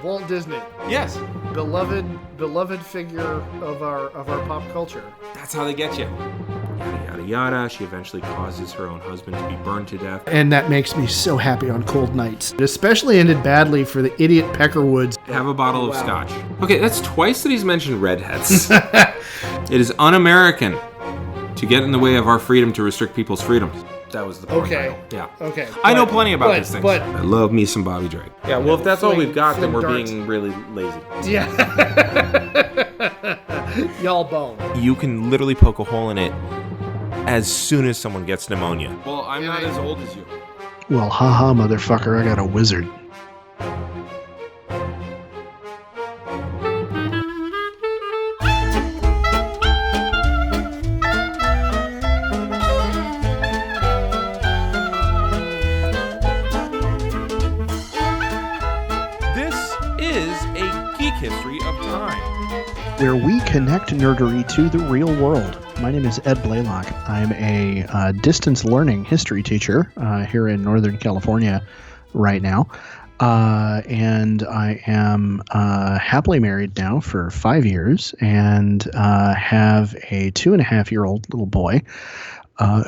Walt Disney. Yes. Beloved figure of our pop culture. That's how they get you. Yada, yada, yada. She eventually causes her own husband to be burned to death. And that makes me so happy on cold nights. It especially ended badly for the idiot Peckerwoods. Have a bottle of scotch. Okay, that's twice that he's mentioned redheads. It is un-American to get in the way of our freedom to restrict people's freedoms. That was the point. Okay. Yeah. Okay. I know plenty about these things. But I love me some Bobby Drake. Yeah, well, if that's all we've got, then we're darts. being really lazy. Yeah. Y'all bone. You can literally poke a hole in it as soon as someone gets pneumonia. Well, I'm not as old as you. Well, haha, motherfucker, I got a wizard. History of time, where we connect nerdery to the real world. My name is Ed Blaylock. I'm a distance learning history teacher here in Northern California right now. And I am happily married now for 5 years and have a 2.5-year-old little boy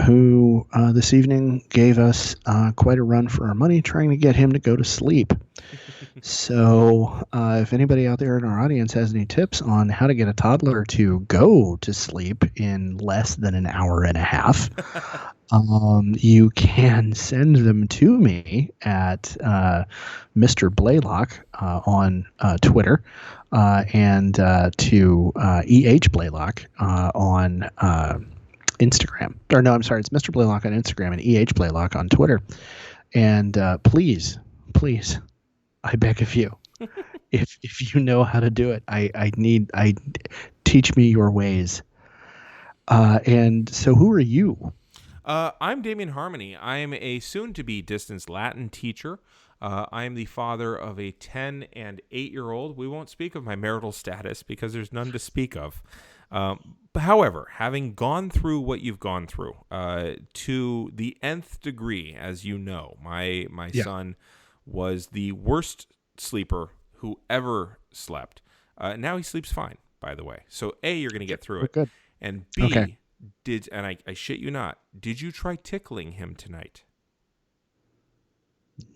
who this evening gave us quite a run for our money trying to get him to go to sleep. So if anybody out there in our audience has any tips on how to get a toddler to go to sleep in less than an hour and a half, you can send them to me at Mr. Blaylock on Twitter and to EH Blaylock on Instagram. Or no, I'm sorry, it's Mr. Blaylock on Instagram and EH Blaylock on Twitter. And please, I beg of you, if you know how to do it, I teach me your ways. And so who are you? I'm Damian Harmony. I am a soon-to-be distance Latin teacher. I am the father of a 10 and 8-year-old. We won't speak of my marital status because there's none to speak of. However, having gone through what you've gone through to the nth degree, as you know, my son was the worst sleeper who ever slept. Now he sleeps fine, by the way. So A, you're going to get through it. Good. And B, okay. And I shit you not, did you try tickling him tonight?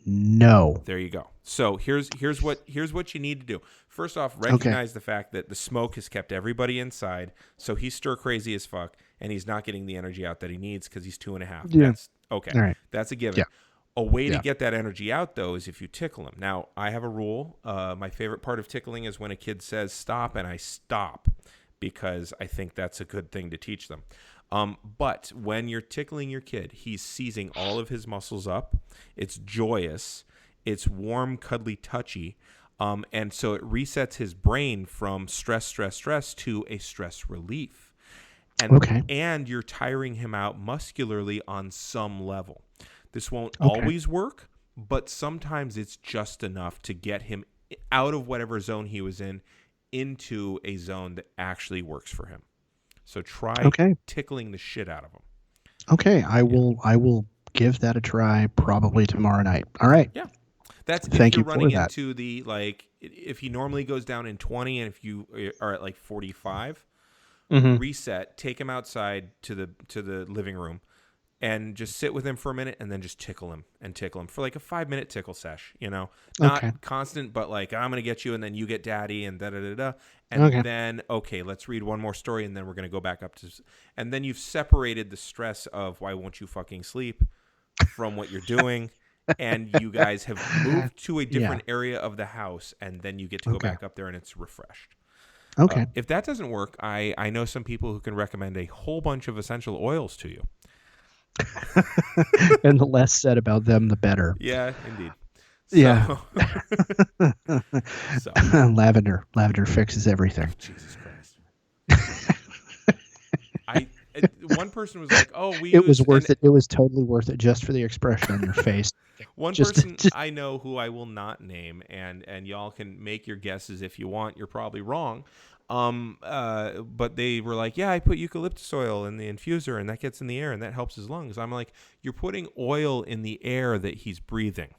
No. There you go. So here's what you need to do. First off, recognize the fact that the smoke has kept everybody inside, so he's stir crazy as fuck, and he's not getting the energy out that he needs because he's 2.5. Yeah. That's okay. All right. That's a given. Yeah. A way to get that energy out, though, is if you tickle him. Now, I have a rule. My favorite part of tickling is when a kid says stop, and I stop, because I think that's a good thing to teach them. But when you're tickling your kid, he's seizing all of his muscles up. It's joyous. It's warm, cuddly, touchy. And so it resets his brain from stress to a stress relief. And you're tiring him out muscularly on some level. This won't always work, but sometimes it's just enough to get him out of whatever zone he was in into a zone that actually works for him. So try tickling the shit out of him. Okay, I will give that a try probably tomorrow night. All right. Yeah. That's Thank if you're you running for that. into the, like, if he normally goes down in 20 and if you are at like 45, reset, take him outside to the living room and just sit with him for a minute and then just tickle him for like a 5-minute tickle sesh, not constant, but like, I'm going to get you and then you get daddy and da-da-da-da. And then, let's read one more story and then we're going to go back up to, and then you've separated the stress of why won't you fucking sleep from what you're doing. And you guys have moved to a different area of the house and then you get to go back up there and it's refreshed. Okay. If that doesn't work, I know some people who can recommend a whole bunch of essential oils to you. And the less said about them, the better. Yeah, indeed. So, so. Lavender fixes everything. Jesus Christ. One person was like, "Oh, it was worth it. It was totally worth it just for the expression on your face." One person I know who I will not name, and y'all can make your guesses if you want. You're probably wrong. But they were like, "Yeah, I put eucalyptus oil in the infuser, and that gets in the air, and that helps his lungs." I'm like, "You're putting oil in the air that he's breathing."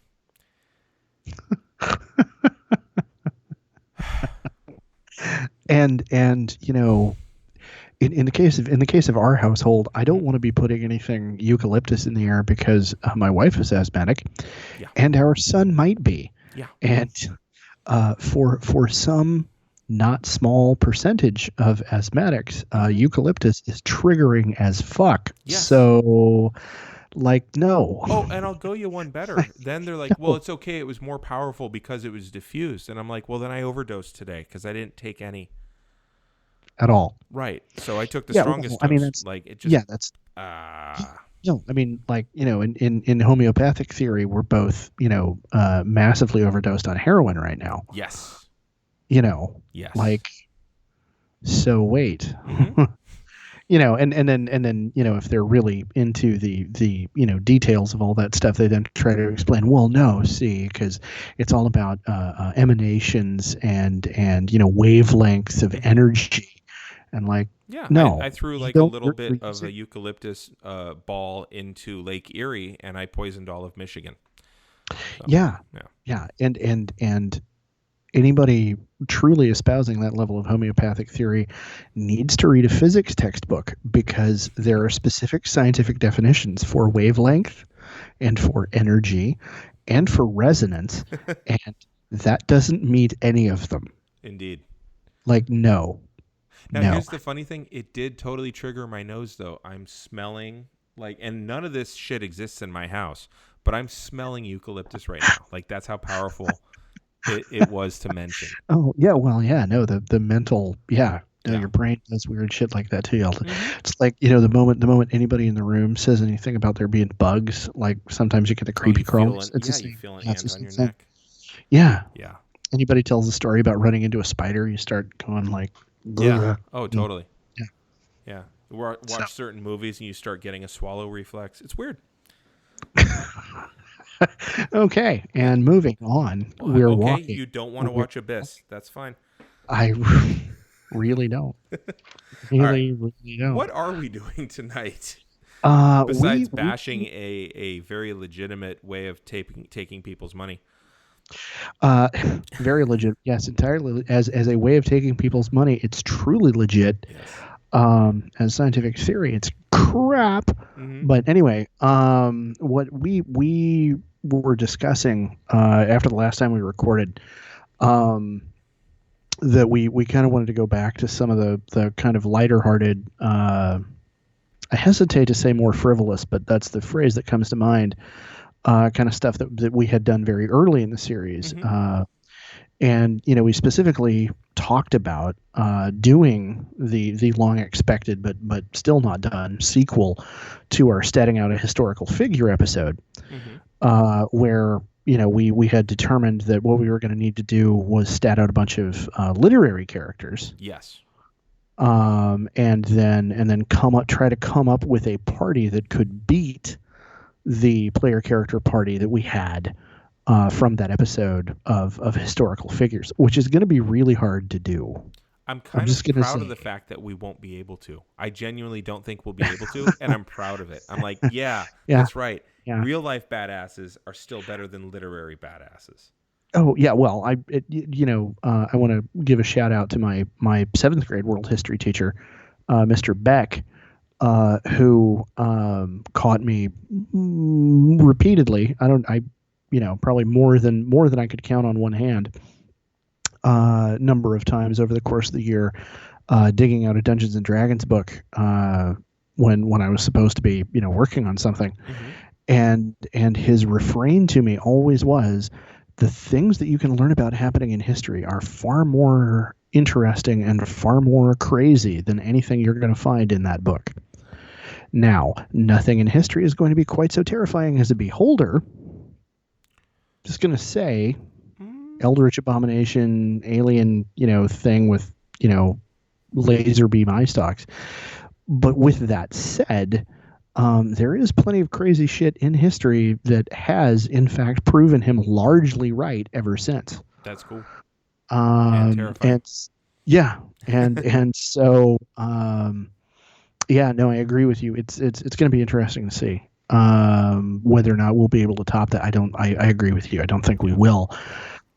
And in the case of our household, I don't Mhm. want to be putting anything eucalyptus in the air because my wife is asthmatic, Yeah. and our son might be. Yeah. And for some not small percentage of asthmatics, Hmm. eucalyptus is triggering as fuck. Yes. So, like, no, Oh, and I'll go you one better. Then they're like, well, no, it's okay. It was more powerful because it was diffused. And I'm like, well, then I overdosed today because I didn't take any. at all. Right. So I took the Yeah, well, strongest I mean, dose. that's Like, it just, yeah, that's ah, no. I mean, like, in homeopathic theory, we're both massively overdosed on heroin right now. yes. You know, Yes. like, so wait. Mm-hmm. And then if they're really into the details of all that stuff, they then try to explain, well, no, see, because it's all about emanations and wavelengths of Mm-hmm. energy, and like, Yeah, I no, threw you like a don't, little you're bit of a using. eucalyptus ball into Lake Erie, and I poisoned all of Michigan. So Yeah, yeah. yeah, and anybody truly espousing that level of homeopathic theory needs to read a physics textbook, because there are specific scientific definitions for wavelength and for energy and for resonance, and that doesn't meet any of them. Indeed. Like, no, Now no. here's the funny thing: it did totally trigger my nose, though. I'm smelling like, and none of this shit exists in my house, but I'm smelling eucalyptus right now. Like that's how powerful it was to mention. Oh yeah, well yeah, no, the mental, yeah, no, Yeah. your brain does weird shit like that too. Mm-hmm. It's like, the moment anybody in the room says anything about there being bugs, like sometimes you get the Oh, creepy crawlies. It's the yeah, you same. feel an Yeah, it's the ant on same your thing. neck. Yeah. Yeah. Anybody tells a story about running into a spider, you start going like, Yeah. "Grr." Oh, Mm, totally. yeah. Yeah. So Watch certain movies and you start getting a swallow reflex. It's weird. okay, Yeah. and moving on, Well, we're okay, walking. you don't want to We're, watch Abyss. That's fine. I really don't. All right. Really don't. What are we doing tonight We besides bashing a very legitimate way of taking people's money? uh, very legit. Yes, entirely as a way of taking people's money. It's truly legit. Yes. As scientific theory, it's crap. Mm-hmm. But anyway, what we were discussing after the last time we recorded, um, that we kind of wanted to go back to some of the kind of lighter hearted. I hesitate to say more frivolous, but that's the phrase that comes to mind. Kind of stuff that we had done very early in the series. Mm-hmm. And we specifically talked about doing the long expected but still not done sequel to our Statting Out a Historical Figure episode, Mm-hmm. where we had determined that what we were going to need to do was stat out a bunch of literary characters, Yes. and then try to come up with a party that could beat the player character party that we had from that episode of historical figures, which is going to be really hard to do. I'm I'm kind just of going to proud of say, the fact that we won't be able to. I genuinely don't think we'll be able to, and I'm proud of it. I'm like, yeah, yeah, that's right. yeah. Real life badasses are still better than literary badasses. Oh yeah, well, I want to give a shout out to my seventh grade world history teacher, Mr. Beck, who caught me repeatedly. Probably more than I could count on one hand. Number of times over the course of the year, digging out a Dungeons and Dragons book when I was supposed to be working on something, Mm-hmm. and his refrain to me always was, the things that you can learn about happening in history are far more interesting and far more crazy than anything you're going to find in that book. Now, nothing in history is going to be quite so terrifying as a beholder. Just going to say, Eldritch Abomination, alien, thing with, laser beam eye stalks. But with that said, there is plenty of crazy shit in history that has, in fact, proven him largely right ever since. That's cool and terrifying. And yeah, and so yeah, no, I agree with you. It's going to be interesting to see whether or not we'll be able to top that. I agree with you. I don't think we Yeah. will. Yeah.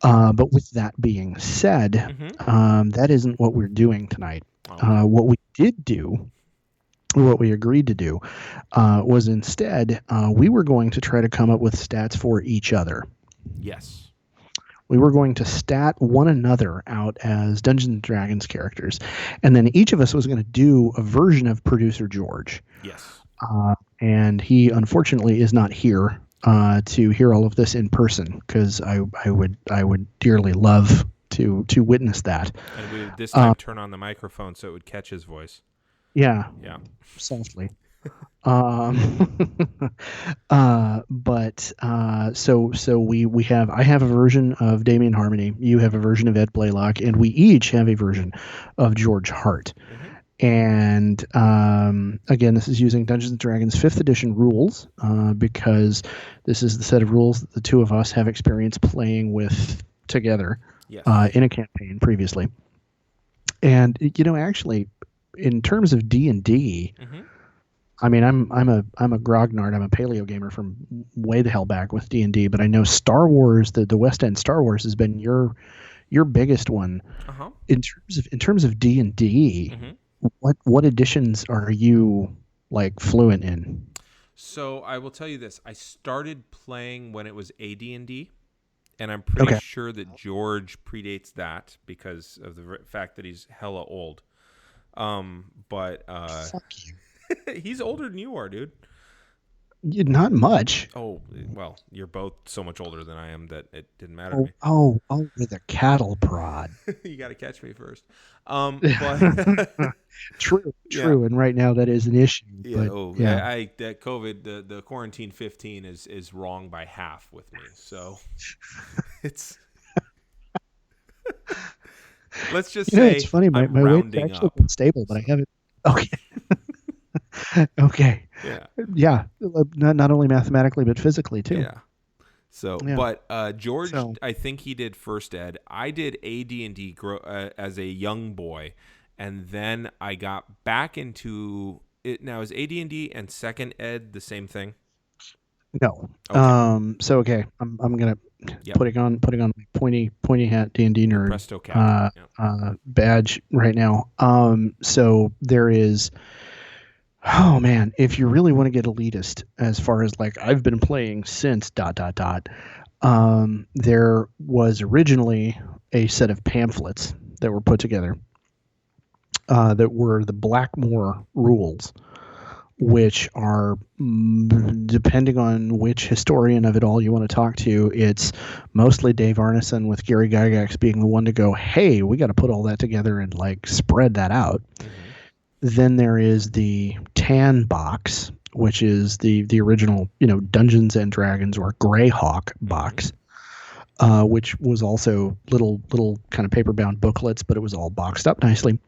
But with that being said, Mm-hmm. that isn't what we're doing tonight. Okay. What we did do, what we agreed to do, was instead we were going to try to come up with stats for each other. Yes. We were going to stat one another out as Dungeons and Dragons characters, and then each of us was going to do a version of Producer George. Yes. And he unfortunately is not here to hear all of this in person, because I would dearly love to witness that. And we would this time turn on the microphone so it would catch his voice. Yeah, Yeah. softly. But so we have, I have a version of Damian Harmony, you have a version of Ed Blaylock, and we each have a version of George Hart. Mm-hmm. And again, this is using Dungeons and Dragons 5th edition rules, because this is the set of rules that the two of us have experience playing with together. Yes. In a campaign previously. And actually, in terms of D&D, Mm-hmm. I mean, I'm a grognard. I'm a paleo gamer from way the hell back with D&D, but I know Star Wars, the West End Star Wars, has been your biggest one. Uh-huh. In terms of D&D. Mm-hmm. What editions are you like fluent in? So I will tell you this: I started playing when it was AD&D, and I'm pretty sure that George predates that because of the fact that he's hella old. But Fuck you. he's older than you are, dude. Not much. Oh, well, you're both so much older than I am that it didn't matter to me. Oh, with a cattle prod. You got to catch me first. But True. Yeah. And right now that is an issue. Yeah. But, That COVID, the quarantine 15 is wrong by half with me. So it's let's just say it's funny. My weight's rounding actually up. been stable, but I haven't. Okay. Okay. Yeah. Yeah. Not only mathematically but physically too. Yeah. So, Yeah. but George, I think he did first ed. I did AD&D as a young boy, and then I got back into it. Now, is AD&D and second ed the same thing? No. Okay. So okay, I'm gonna putting on my pointy hat D&D nerd Presto cap. badge right now. So there is. Oh man, if you really want to get elitist, as far as like I've been playing since ... There was originally a set of pamphlets that were put together that were the Blackmore rules, which are, depending on which historian of it all you want to talk to, it's mostly Dave Arneson, with Gary Gygax being the one to go, hey, we got to put all that together and like spread that out. Mm-hmm. Then there is the Tan box, which is the original, Dungeons and Dragons or Greyhawk box, which was also little kind of paper-bound booklets, but it was all boxed up nicely.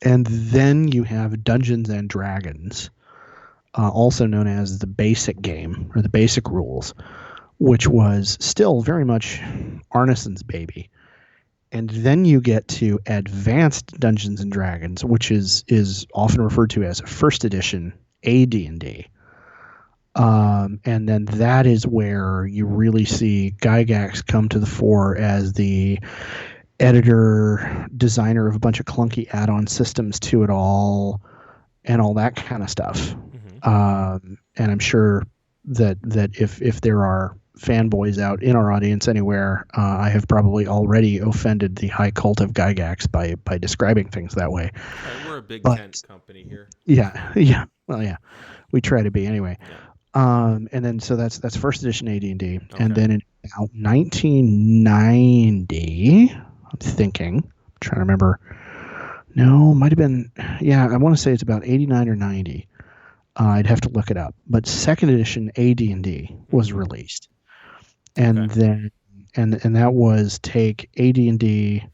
And then you have Dungeons and Dragons, also known as the basic game or the basic rules, which was still very much Arneson's baby. And then you get to Advanced Dungeons and Dragons, which is often referred to as first edition AD&D. And then that is where you really see Gygax come to the fore as the editor, designer of a bunch of clunky add-on systems to it all, and all that kind of stuff. Mm-hmm. And I'm sure that if there are fanboys out in our audience anywhere, I have probably already offended the high cult of Gygax by describing things that way. We're a big tent company here. Yeah. Well, yeah, we try to be anyway. Yeah. And then so that's first edition AD&D, and then in about 1990, I'm trying to remember. No, might have been. Yeah, I want to say it's about 89 or 90. I'd have to look it up. But second edition AD&D was released. And then and that was take AD&D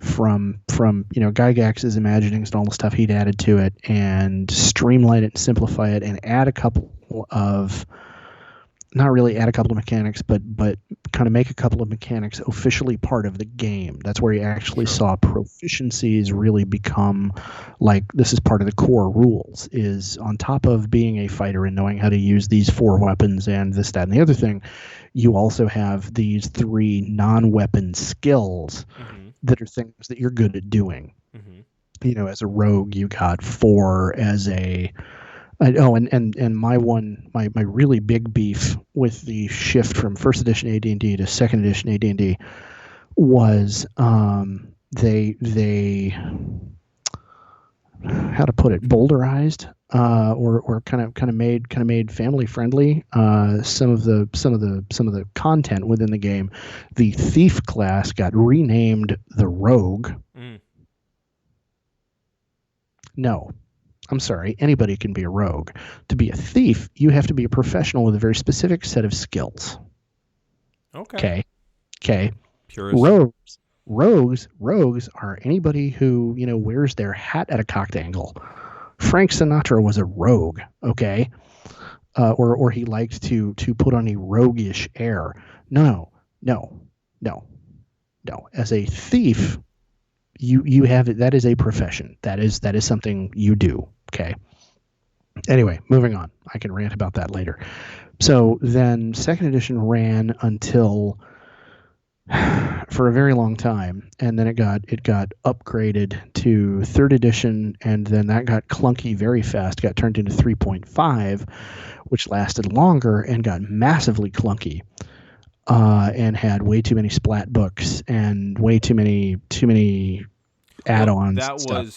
from Gygax's imaginings and all the stuff he'd added to it, and streamline it and simplify it, and add a couple of, not really add a couple of mechanics, but kind of make a couple of mechanics officially part of the game. That's where you actually saw proficiencies really become like, this is part of the core rules, is on top of being a fighter and knowing how to use these 4 weapons and this, that, and the other thing, you also have these 3 non-weapon skills Mm-hmm. that are things that you're good at doing. Mm-hmm. As a rogue, you got 4 as a and my really big beef with the shift from first edition AD&D to second edition AD&D was they how to put it, boulderized or kind of made family friendly some of the content within the game. The thief class got renamed the rogue. Mm. No, I'm sorry, anybody can be a rogue. To be a thief, you have to be a professional with a very specific set of skills. Okay. Okay. Purist. Rogues are anybody who wears their hat at a cocked angle. Frank Sinatra was a rogue, okay, or he liked to put on a roguish air. No, no, no, no. As a thief, you have that is a profession. That is something you do. Okay. Anyway, moving on. I can rant about that later. So then, second edition ran until for a very long time, and then it got upgraded to third edition, and then that got clunky very fast. Got turned into 3.5, which lasted longer and got massively clunky, and had way too many splat books and way too many add-ons.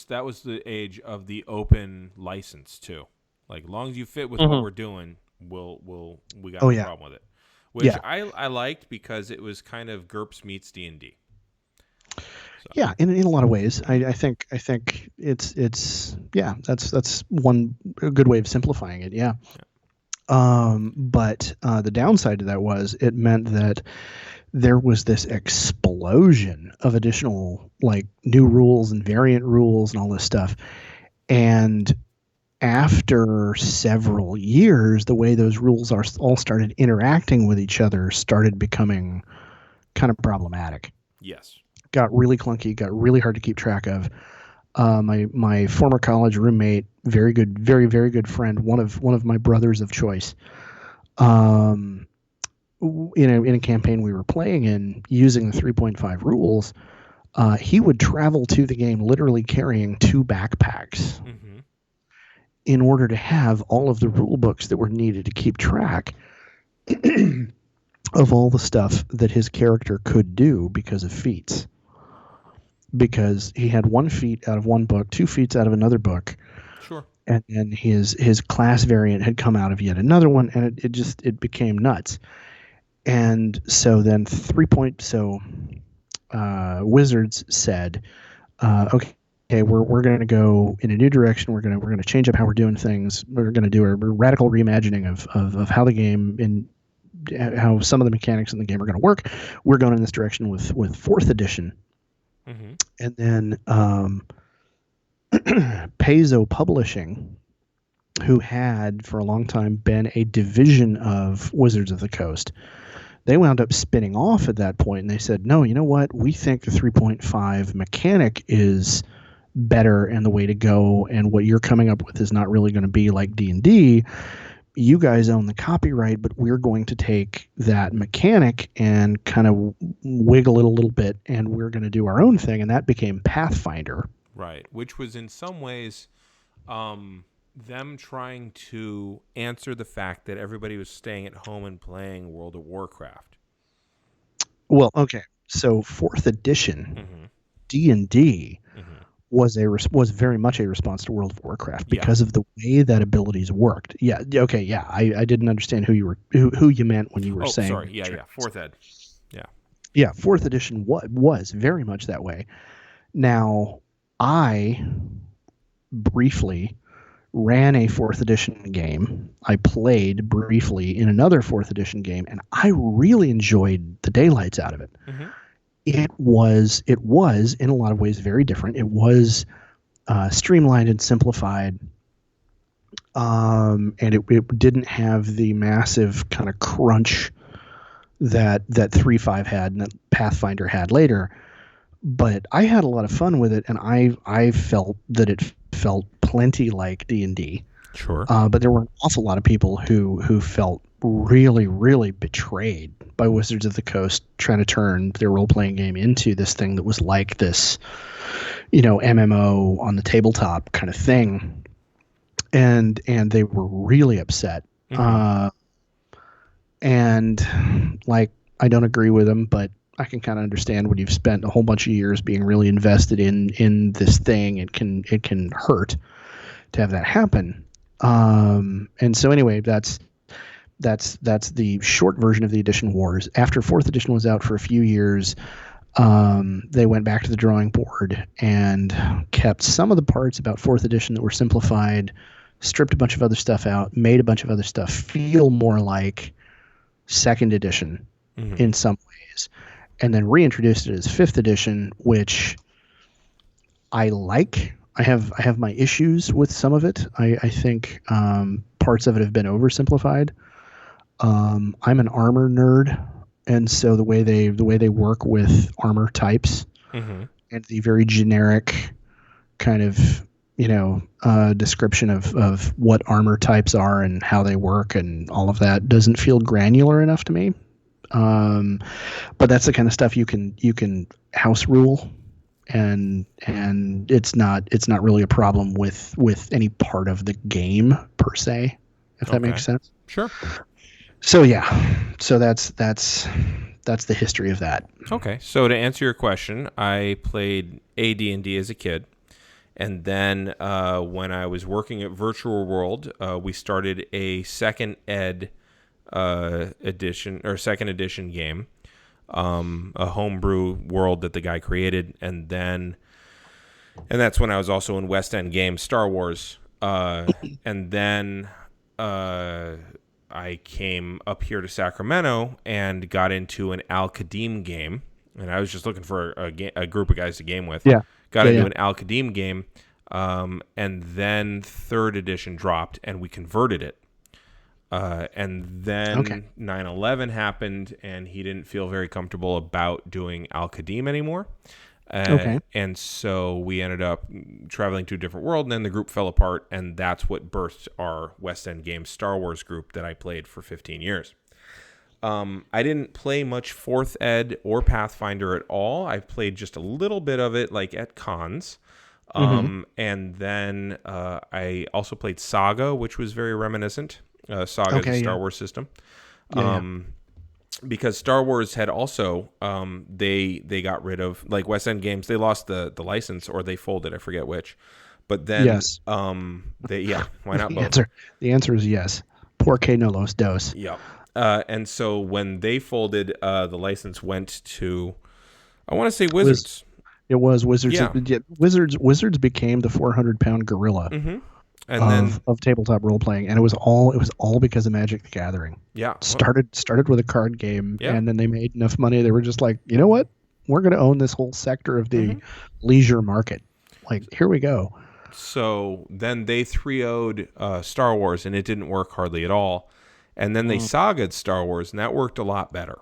That was the age of the open license too. Like, long as you fit with what we're doing, we got no problem with it. Which I liked because it was kind of GURPS meets D&D. So. Yeah, in a lot of ways, I think it's that's one good way of simplifying it. Yeah. But the downside to that was it meant that there was this explosion of additional new rules and variant rules and all this stuff, and after several years, the way those rules all started interacting with each other started becoming kind of problematic. Yes. Got really clunky, got really hard to keep track of. My former college roommate, very good, very, very good friend, one of my brothers of choice, in a campaign we were playing in using the 3.5 rules, he would travel to the game literally carrying 2 backpacks. Mm-hmm. In order to have all of the rule books that were needed to keep track of all the stuff that his character could do because of feats. Because he had 1 feat out of one book, 2 feats out of another book. Sure. And his class variant had come out of yet another one, and it became nuts. And so then Wizards said, okay, we're going to go in a new direction. We're going to change up how we're doing things. We're going to do a radical reimagining of how the game and how some of the mechanics in the game are going to work. We're going in this direction with 4th edition. Mm-hmm. And then Paizo Publishing, who had for a long time been a division of Wizards of the Coast, they wound up spinning off at that point, and they said, no, you know what? We think the 3.5 mechanic is better and the way to go, and what you're coming up with is not really going to be like D&D. You guys own the copyright, but we're going to take that mechanic and kind of wiggle it a little bit, and we're going to do our own thing, and that became Pathfinder. Right, which was in some ways them trying to answer the fact that everybody was staying at home and playing World of Warcraft. Well, okay, so 4th edition D&D was very much a response to World of Warcraft because of the way that abilities worked. Yeah. Okay. Yeah. I didn't understand who you meant when you were saying. Sorry. Yeah. 4th ed. Yeah. Yeah. 4th edition was very much that way. Now, I briefly ran a 4th edition game. I played briefly in another 4th edition game, and I really enjoyed the daylights out of it. Mm-hmm. It was in a lot of ways very different. It was streamlined and simplified, and it didn't have the massive kind of crunch that 3.5 had and that Pathfinder had later. But I had a lot of fun with it, and I felt that it felt plenty like D&D. Sure. But there were an awful lot of people who felt really, really betrayed by Wizards of the Coast trying to turn their role playing game into this thing that was like this, MMO on the tabletop kind of thing. And they were really upset. Mm-hmm. And like, I don't agree with them, but I can kind of understand when you've spent a whole bunch of years being really invested in this thing. It can hurt to have that happen. And so anyway, that's the short version of the edition wars. After fourth edition was out for a few years, they went back to the drawing board and kept some of the parts about fourth edition that were simplified, stripped a bunch of other stuff out, made a bunch of other stuff feel more like second edition in some ways, and then reintroduced it as fifth edition, which I like. I have my issues with some of it. I think parts of it have been oversimplified. I'm an armor nerd, and so the way they work with armor types and the very generic kind of description of what armor types are and how they work and all of that doesn't feel granular enough to me. But that's the kind of stuff you can house rule, and it's not really a problem with any part of the game per se, if that makes sense. Sure. So that's the history of that. Okay, so to answer your question, I played AD&D as a kid, and then when I was working at Virtual World, we started a second edition game, a homebrew world that the guy created, and that's when I was also in West End Games Star Wars, and then I came up here to Sacramento and got into an Al Qadim game, and I was just looking for a group of guys to game with. Yeah. Got into an Al Qadim game, and then third edition dropped, and we converted it. And then 9/11 happened, and he didn't feel very comfortable about doing Al Qadim anymore. And so we ended up traveling to a different world, and then the group fell apart, and that's what birthed our West End Games Star Wars group that I played for 15 years. I didn't play much 4th Ed or Pathfinder at all. I played just a little bit of it, like at cons. And then I also played Saga, which was very reminiscent. Saga is a Star Wars system. Because Star Wars had also, they got rid of, like West End Games, they lost the license, or they folded, I forget which. But then, why not both? The answer is yes. Porque no los dos. Yeah. And so when they folded, the license went to, I want to say Wizards. It was Wizards. Yeah. Wizards became the 400-pound gorilla of tabletop role playing, and it was all because of Magic the Gathering. Yeah. Started with a card game, and then they made enough money. They were just like, you know what? We're going to own this whole sector of the leisure market. Like, here we go. So then they 3-0'd Star Wars, and it didn't work hardly at all. And then they saga'd Star Wars, and that worked a lot better.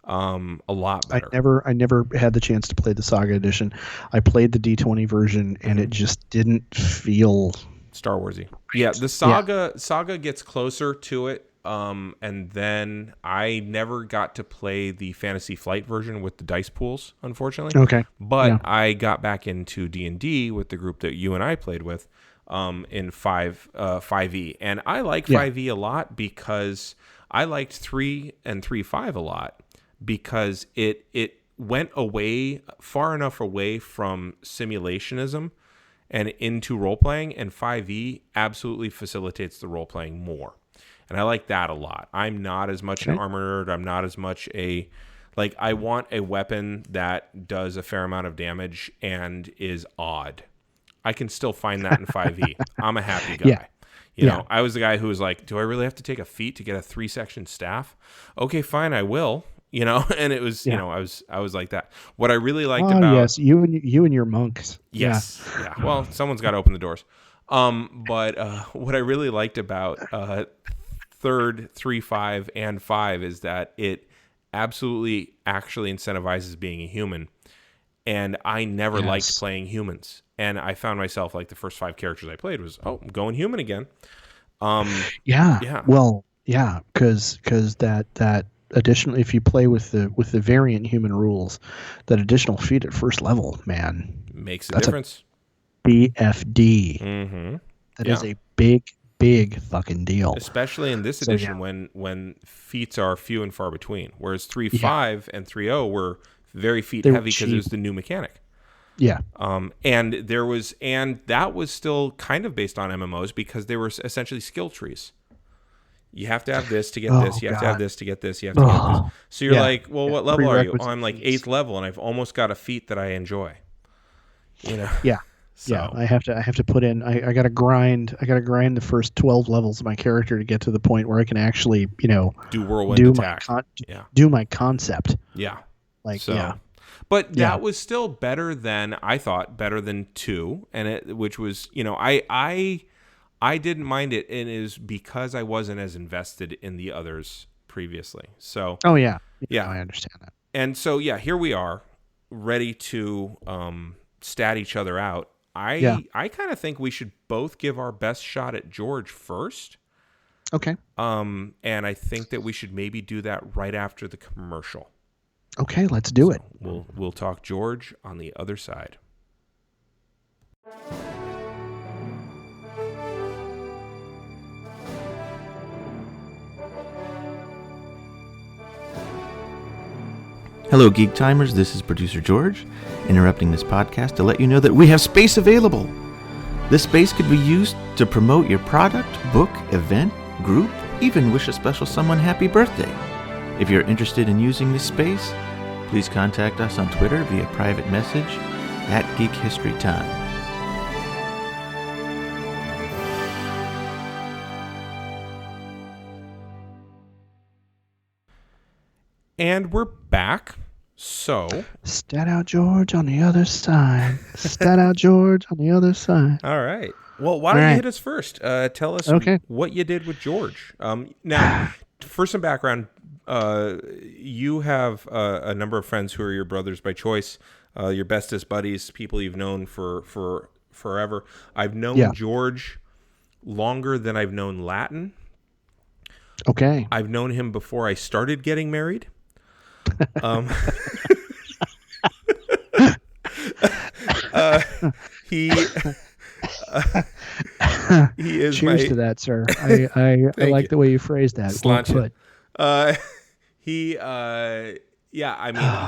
A lot better. I never had the chance to play the Saga edition. I played the D20 version, and it just didn't feel Star Warsy. Yeah, the Saga gets closer to it. And then I never got to play the Fantasy Flight version with the dice pools, unfortunately. Okay. But I got back into D&D with the group that you and I played with in 5e. And I like 5e a lot because I liked 3 and 3.5 a lot because it went far enough away from simulationism and into role-playing, and 5e absolutely facilitates the role-playing more. And I like that a lot. I'm not as much an armor nerd. I'm not as much I want a weapon that does a fair amount of damage and is odd. I can still find that in 5e. I'm a happy guy. You know, I was the guy who was like, do I really have to take a feat to get a 3-section staff? Okay, fine, I will. You know, and it was, I was like that. What I really liked about... yes, you and your monks. Yes. Yeah. Well, someone's got to open the doors. But what I really liked about 3rd, 3, 5, and 5 is that it absolutely actually incentivizes being a human. And I never liked playing humans. And I found myself, like, the first 5 characters I played was, I'm going human again. Well, Yeah, because that additional, if you play with the variant human rules, that additional feat at first level, man, Makes a that's a difference. BFD. Mm-hmm. That is Yeah. a big fucking deal. Especially in this So yeah, edition when feats are few and far between. Whereas yeah, 3.5 and 3.0 were very feat they were heavy because it cheap. was the new mechanic. Yeah. And that was still kind of based on MMOs because they were essentially skill trees. You have to have this to get this. Oh You have to have God. this to get this. You have to get this. Oh So you're yeah, like, well, yeah. what level are you? Oh, Prerequisite I'm like feats. 8th level, and I've almost got a feat that I enjoy. You know, Yeah. Yeah, so I have to put in. I gotta grind. I gotta grind the first 12 levels of my character to get to the point where I can actually, do whirlwind do my attack. Yeah, do my concept. yeah. Like, yeah, So, but yeah, that was still better than I thought. Better than 2, which was I didn't mind it, and it is because I wasn't as invested in the others previously. So oh yeah, yeah. No, yeah, I understand that. and so yeah, here we are, ready to stat each other out. Yeah. I kind of think we should both give our best shot at George first. Okay. And I think that we should maybe do that right after the commercial. Okay. Let's do So it. we'll talk George on the other side. Hello, Geek Timers. This is producer George, interrupting this podcast to let you know that we have space available. This space could be used to promote your product, book, event, group, even wish a special someone happy birthday. If you're interested in using this space, please contact us on Twitter via private message at Geek History Time. And we're back. So, Stat out George on the other side. Stat out George on the other side. all right. Well, why don't you hit us first? Tell us what you did with George. Now, for some background, you have a number of friends who are your brothers by choice, your bestest buddies, people you've known for forever. I've known George longer than I've known Latin. Okay. I've known him before I started getting married. He is Cheers to that, sir. I like the way you phrased that. Well put. I mean,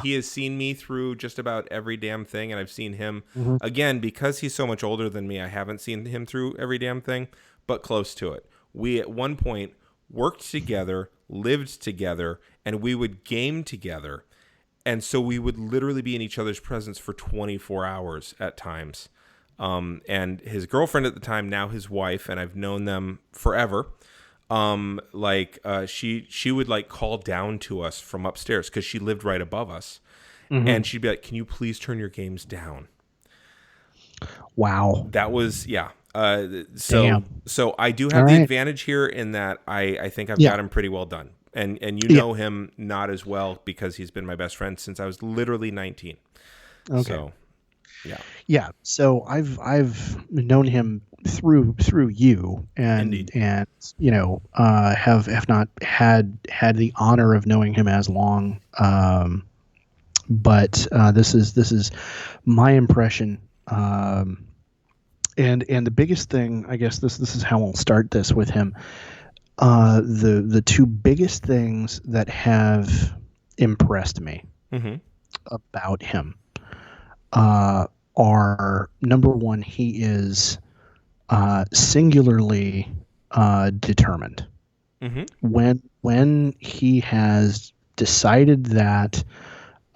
he has seen me through just about every damn thing, and I've seen him again because he's so much older than me. I haven't seen him through every damn thing, but close to it. We at one point worked together, lived together, and we would game together. And so we would literally be in each other's presence for 24 hours at times. And his girlfriend at the time, now his wife, and I've known them forever. She would like call down to us from upstairs because she lived right above us. And she'd be like, "Can you please turn your games down?" Wow. That was, yeah. Damn. So I do have the advantage here in that I think I've got him pretty well done. And you know him not as well because he's been my best friend since I was literally 19. Okay. So, yeah. Yeah. So I've known him through you and Indeed. and have not had the honor of knowing him as long. But this is my impression. And the biggest thing, I guess this is how I'll start this with him. The two biggest things that have impressed me about him are, number one, he is singularly determined. When he has decided that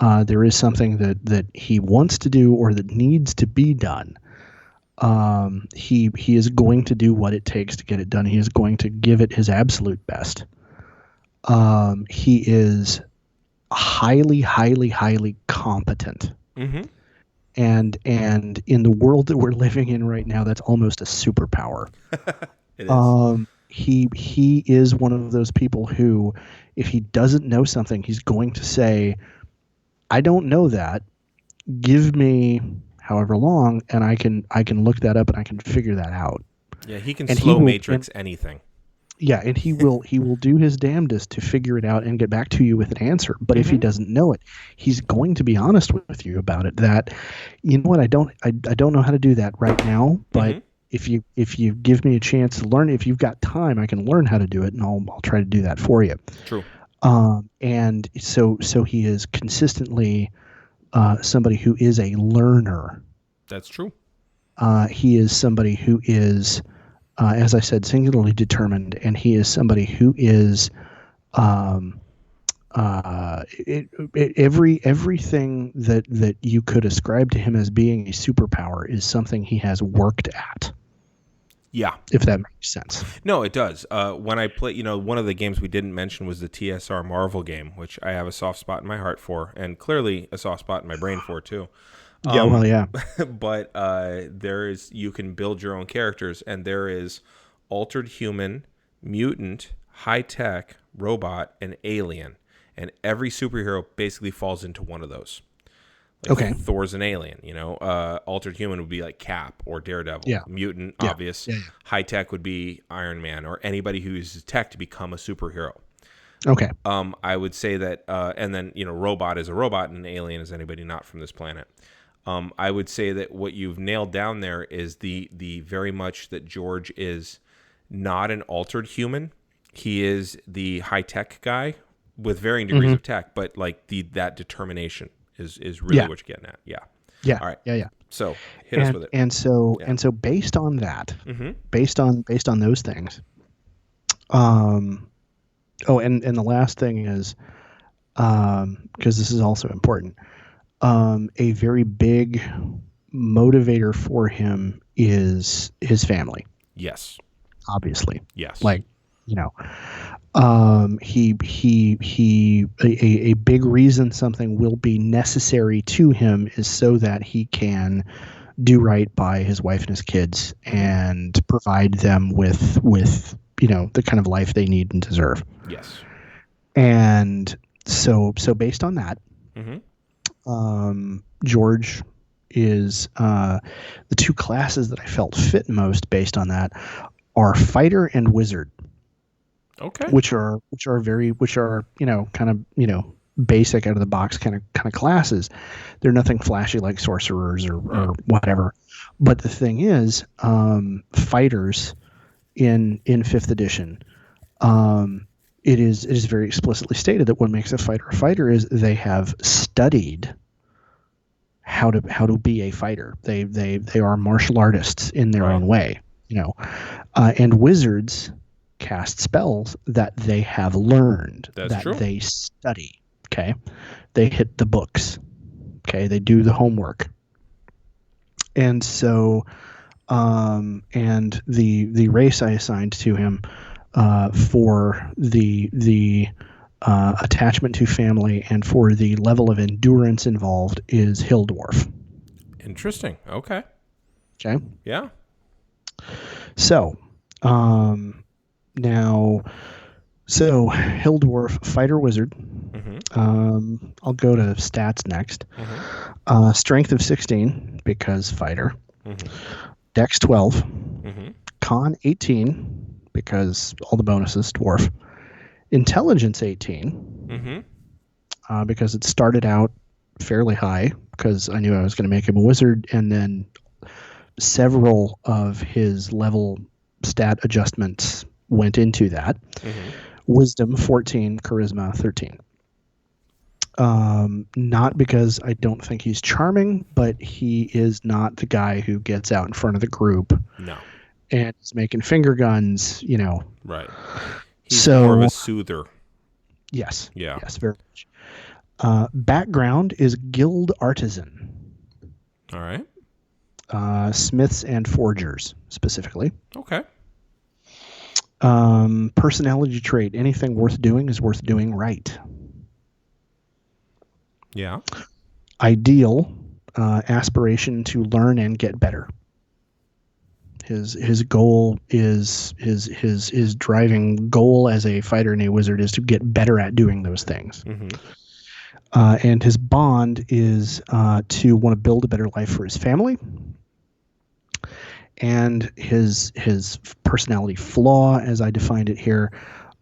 there is something that he wants to do or that needs to be done, he is going to do what it takes to get it done. He is going to give it his absolute best. He is highly competent. And in the world that we're living in right now, that's almost a superpower. It is. He is one of those people who, if he doesn't know something, he's going to say, "I don't know that. Give me however long, and I can look that up and I can figure that out." Yeah, he can And slow he will, matrix anything. Yeah, and he will do his damnedest to figure it out and get back to you with an answer. But if he Mm-hmm. doesn't know it, he's going to be honest with you about it. That, you know what, I don't know how to do that right now. But Mm-hmm. if you give me a chance to learn, if you've got time, I can learn how to do it, and I'll try to do that for you. True. And so he is consistently somebody who is a learner. That's true. He is somebody who is, as I said, singularly determined, and he is somebody who is everything that you could ascribe to him as being a superpower is something he has worked at. Yeah. If that makes sense. No, it does. When I play, one of the games we didn't mention was the TSR Marvel game, which I have a soft spot in my heart for, and clearly a soft spot in my brain for too. Yeah, well, yeah. But you can build your own characters, and there is altered human, mutant, high tech, robot, and alien, and every superhero basically falls into one of those. Like Okay. Thor's an alien, altered human would be like Cap or Daredevil. Yeah. Mutant, Yeah. obvious. Yeah. High tech would be Iron Man or anybody who uses tech to become a superhero. Okay. I would say that, and then, robot is a robot and an alien is anybody not from this planet. I would say that what you've nailed down there is the very much that George is not an altered human. He is the high tech guy with varying degrees of tech, but like that determination is really what you're getting at. Yeah. Yeah. All right. Yeah. So hit us with it. And so based on that, based on those things, and the last thing is, because this is also important, a very big motivator for him is his family. Yes. Obviously. Yes. Like, a big reason something will be necessary to him is so that he can do right by his wife and his kids and provide them with the kind of life they need and deserve. Yes. And so based on that, George is the two classes that I felt fit most based on that are fighter and wizard. Okay. Which are kind of basic out of the box kind of classes. They're nothing flashy like sorcerers or whatever. But the thing is, fighters in 5th edition, it is very explicitly stated that what makes a fighter is they have studied how to be a fighter. They are martial artists in their own way, and wizards cast spells that they have learned. That's true. They study. Okay, they hit the books. Okay, they do the homework. And so, and the race I assigned to him for the attachment to family and for the level of endurance involved is Hill Dwarf. Interesting. Okay. Okay. Yeah. So, now, Hill Dwarf, fighter wizard. I'll go to stats next. Strength of 16 because fighter. Dex 12. Con 18 because all the bonuses dwarf. Intelligence 18 because it started out fairly high because I knew I was going to make him a wizard, and then several of his level stat adjustments went into that. Wisdom 14, charisma 13. Not because I don't think he's charming, but he is not the guy who gets out in front of the group. No. And is making finger guns, Right. He's more of a soother. Yes. Yeah. Yes, very much. Background is guild artisan. All right. Smiths and forgers, specifically. Okay. Personality trait, anything worth doing is worth doing right. Yeah. Ideal, aspiration to learn and get better. His goal is his driving goal as a fighter and a wizard is to get better at doing those things. And his bond is to want to build a better life for his family. and his personality flaw, as I defined it here,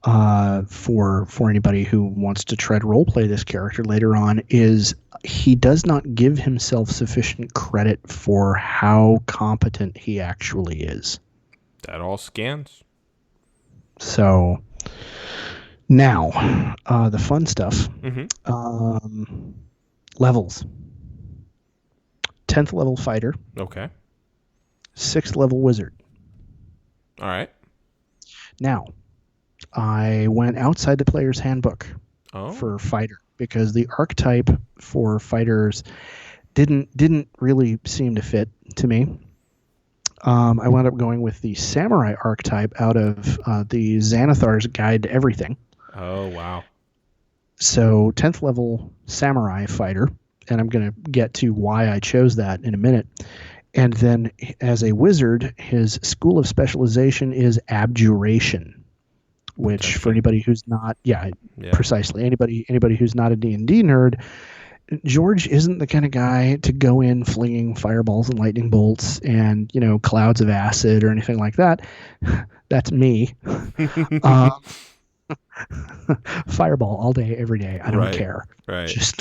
for anybody who wants to try to role play this character later on, is he does not give himself sufficient credit for how competent he actually is. That all scans. So now, the fun stuff. Mm-hmm. Levels. 10th level fighter. Okay. 6th level wizard. All right. Now, I went outside the player's handbook Oh. for fighter because the archetype for fighters didn't really seem to fit to me. I wound up going with the samurai archetype out of the Xanathar's Guide to Everything. Oh, wow. So 10th level samurai fighter, and I'm going to get to why I chose that in a minute. And then as a wizard, his school of specialization is abjuration, which for anybody who's not, precisely, anybody who's not a D&D nerd, George isn't the kind of guy to go in flinging fireballs and lightning bolts and, clouds of acid or anything like that. That's me. Fireball all day, every day. I don't care. Right. Just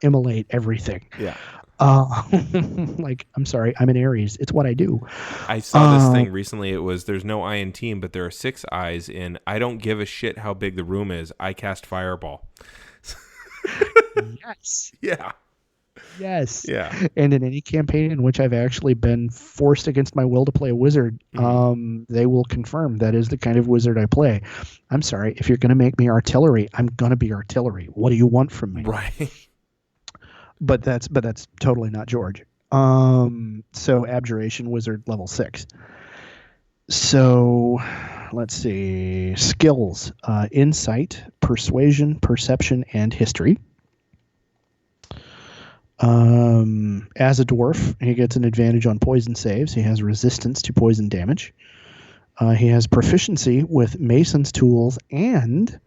immolate everything. Yeah. I'm sorry, I'm an Aries. It's what I do. I saw this thing recently. It was, there's no eye in team, but there are 6 eyes in I don't give a shit how big the room is. I cast fireball. Yes. Yeah. Yes. Yeah. And in any campaign in which I've actually been forced against my will to play a wizard, they will confirm that is the kind of wizard I play. I'm sorry, if you're going to make me artillery, I'm going to be artillery. What do you want from me? Right. But that's totally not George. So abjuration wizard level 6. So let's see. Skills: insight, persuasion, perception, and history. As a dwarf, he gets an advantage on poison saves. He has resistance to poison damage. He has proficiency with mason's tools and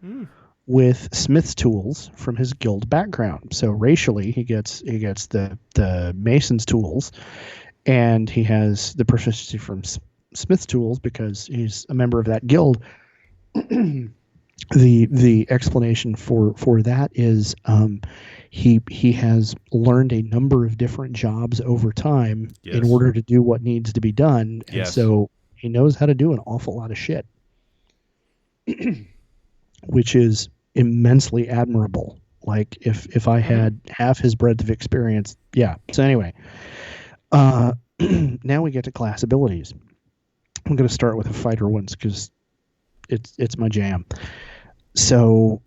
with smith's tools from his guild background. So racially, he gets the mason's tools, and he has the proficiency from smith's tools because he's a member of that guild. The explanation for that is he has learned a number of different jobs over time in order to do what needs to be done, and so he knows how to do an awful lot of shit, which is immensely admirable. Like if I had half his breadth of experience, yeah. So anyway, now we get to class abilities. I'm going to start with the fighter ones because it's my jam. So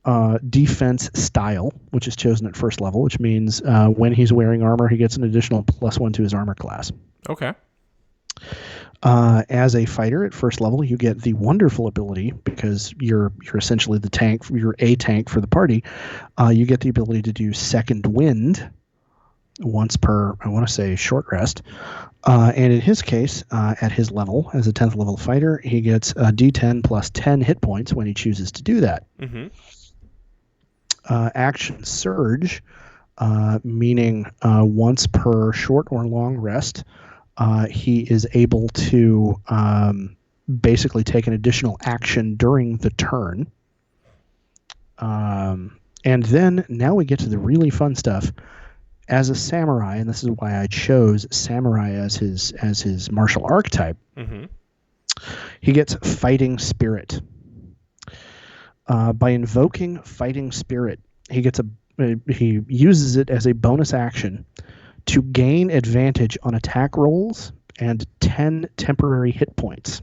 defense style, which is chosen at first level, which means when he's wearing armor, he gets an additional +1 to his armor class. Okay. As a fighter at first level, you get the wonderful ability, because you're essentially the tank, you're a tank for the party. You get the ability to do second wind once per, I want to say, short rest. And in his case, at his level, as a 10th level fighter, he gets a D10 plus 10 hit points when he chooses to do that. Mm-hmm. Action surge, meaning once per short or long rest, he is able to basically take an additional action during the turn. And then now we get to the really fun stuff. As a samurai, and this is why I chose samurai as his martial archetype, he gets fighting spirit. By invoking fighting spirit, he uses it as a bonus action to gain advantage on attack rolls and 10 temporary hit points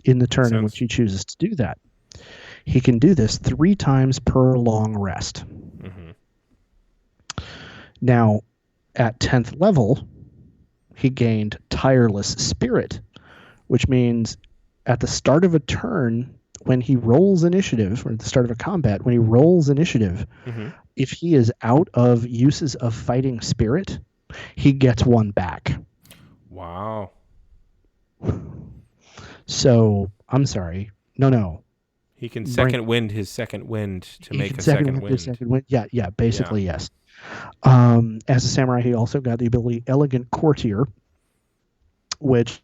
in the turn in which he chooses to do that. He can do this 3 times per long rest. Now, at 10th level, he gained tireless spirit, which means at the start of a turn, when he rolls initiative, or at the start of a combat, when he rolls initiative, if he is out of uses of fighting spirit, he gets 1 back. Wow. So, I'm sorry. No. He can second wind his second wind to make a second wind. Yeah, basically, yes. As a samurai, he also got the ability Elegant Courtier. which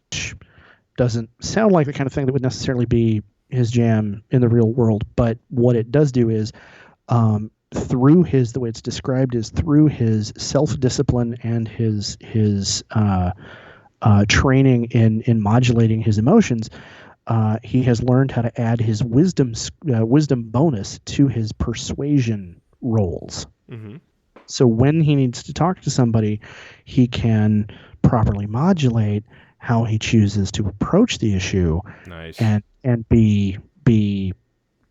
doesn't sound like the kind of thing that would necessarily be his jam in the real world. But what it does do is, through the way it's described is through his self-discipline and his training in modulating his emotions, he has learned how to add his wisdom bonus to his persuasion rolls. Mm-hmm. So when he needs to talk to somebody, he can properly modulate how he chooses to approach the issue. Nice. and be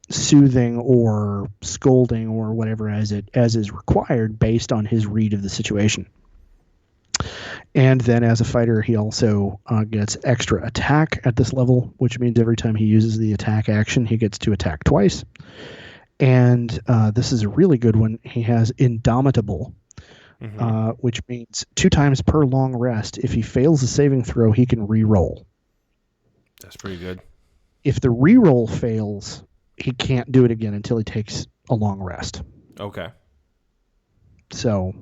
soothing or scolding or whatever as is required based on his read of the situation. And then as a fighter, he also gets extra attack at this level, which means every time he uses the attack action, he gets to attack twice. And this is a really good one. He has Indomitable, which means 2 times per long rest. If he fails a saving throw, he can re-roll. That's pretty good. If the re-roll fails, he can't do it again until he takes a long rest. Okay. So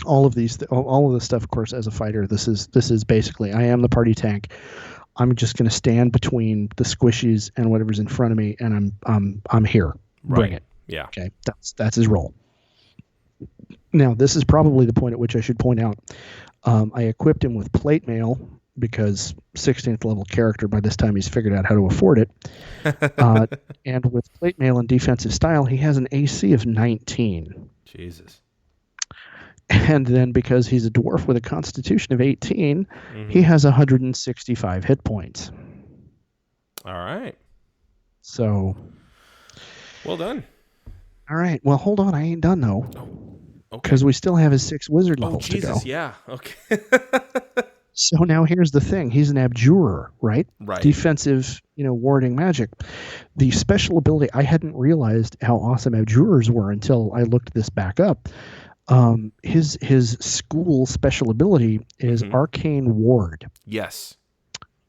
all of this stuff, of course, as a fighter, this is basically, I am the party tank. I'm just going to stand between the squishies and whatever's in front of me, and I'm here. Right. Bring it. Yeah. Okay. That's his role. Now, this is probably the point at which I should point out. I equipped him with plate mail because 16th level character, by this time he's figured out how to afford it. And with plate mail and defensive style, he has an AC of 19. Jesus. And then because he's a dwarf with a constitution of 18, he has 165 hit points. All right. So. Well done. All right. Well, hold on. I ain't done, though. Oh, okay. Because we still have his 6 wizard levels to go. Jesus, yeah. Okay. So now here's the thing. He's an abjurer, right? Right. Defensive, warding magic. The special ability, I hadn't realized how awesome abjurers were until I looked this back up. His school special ability is Arcane Ward. Yes.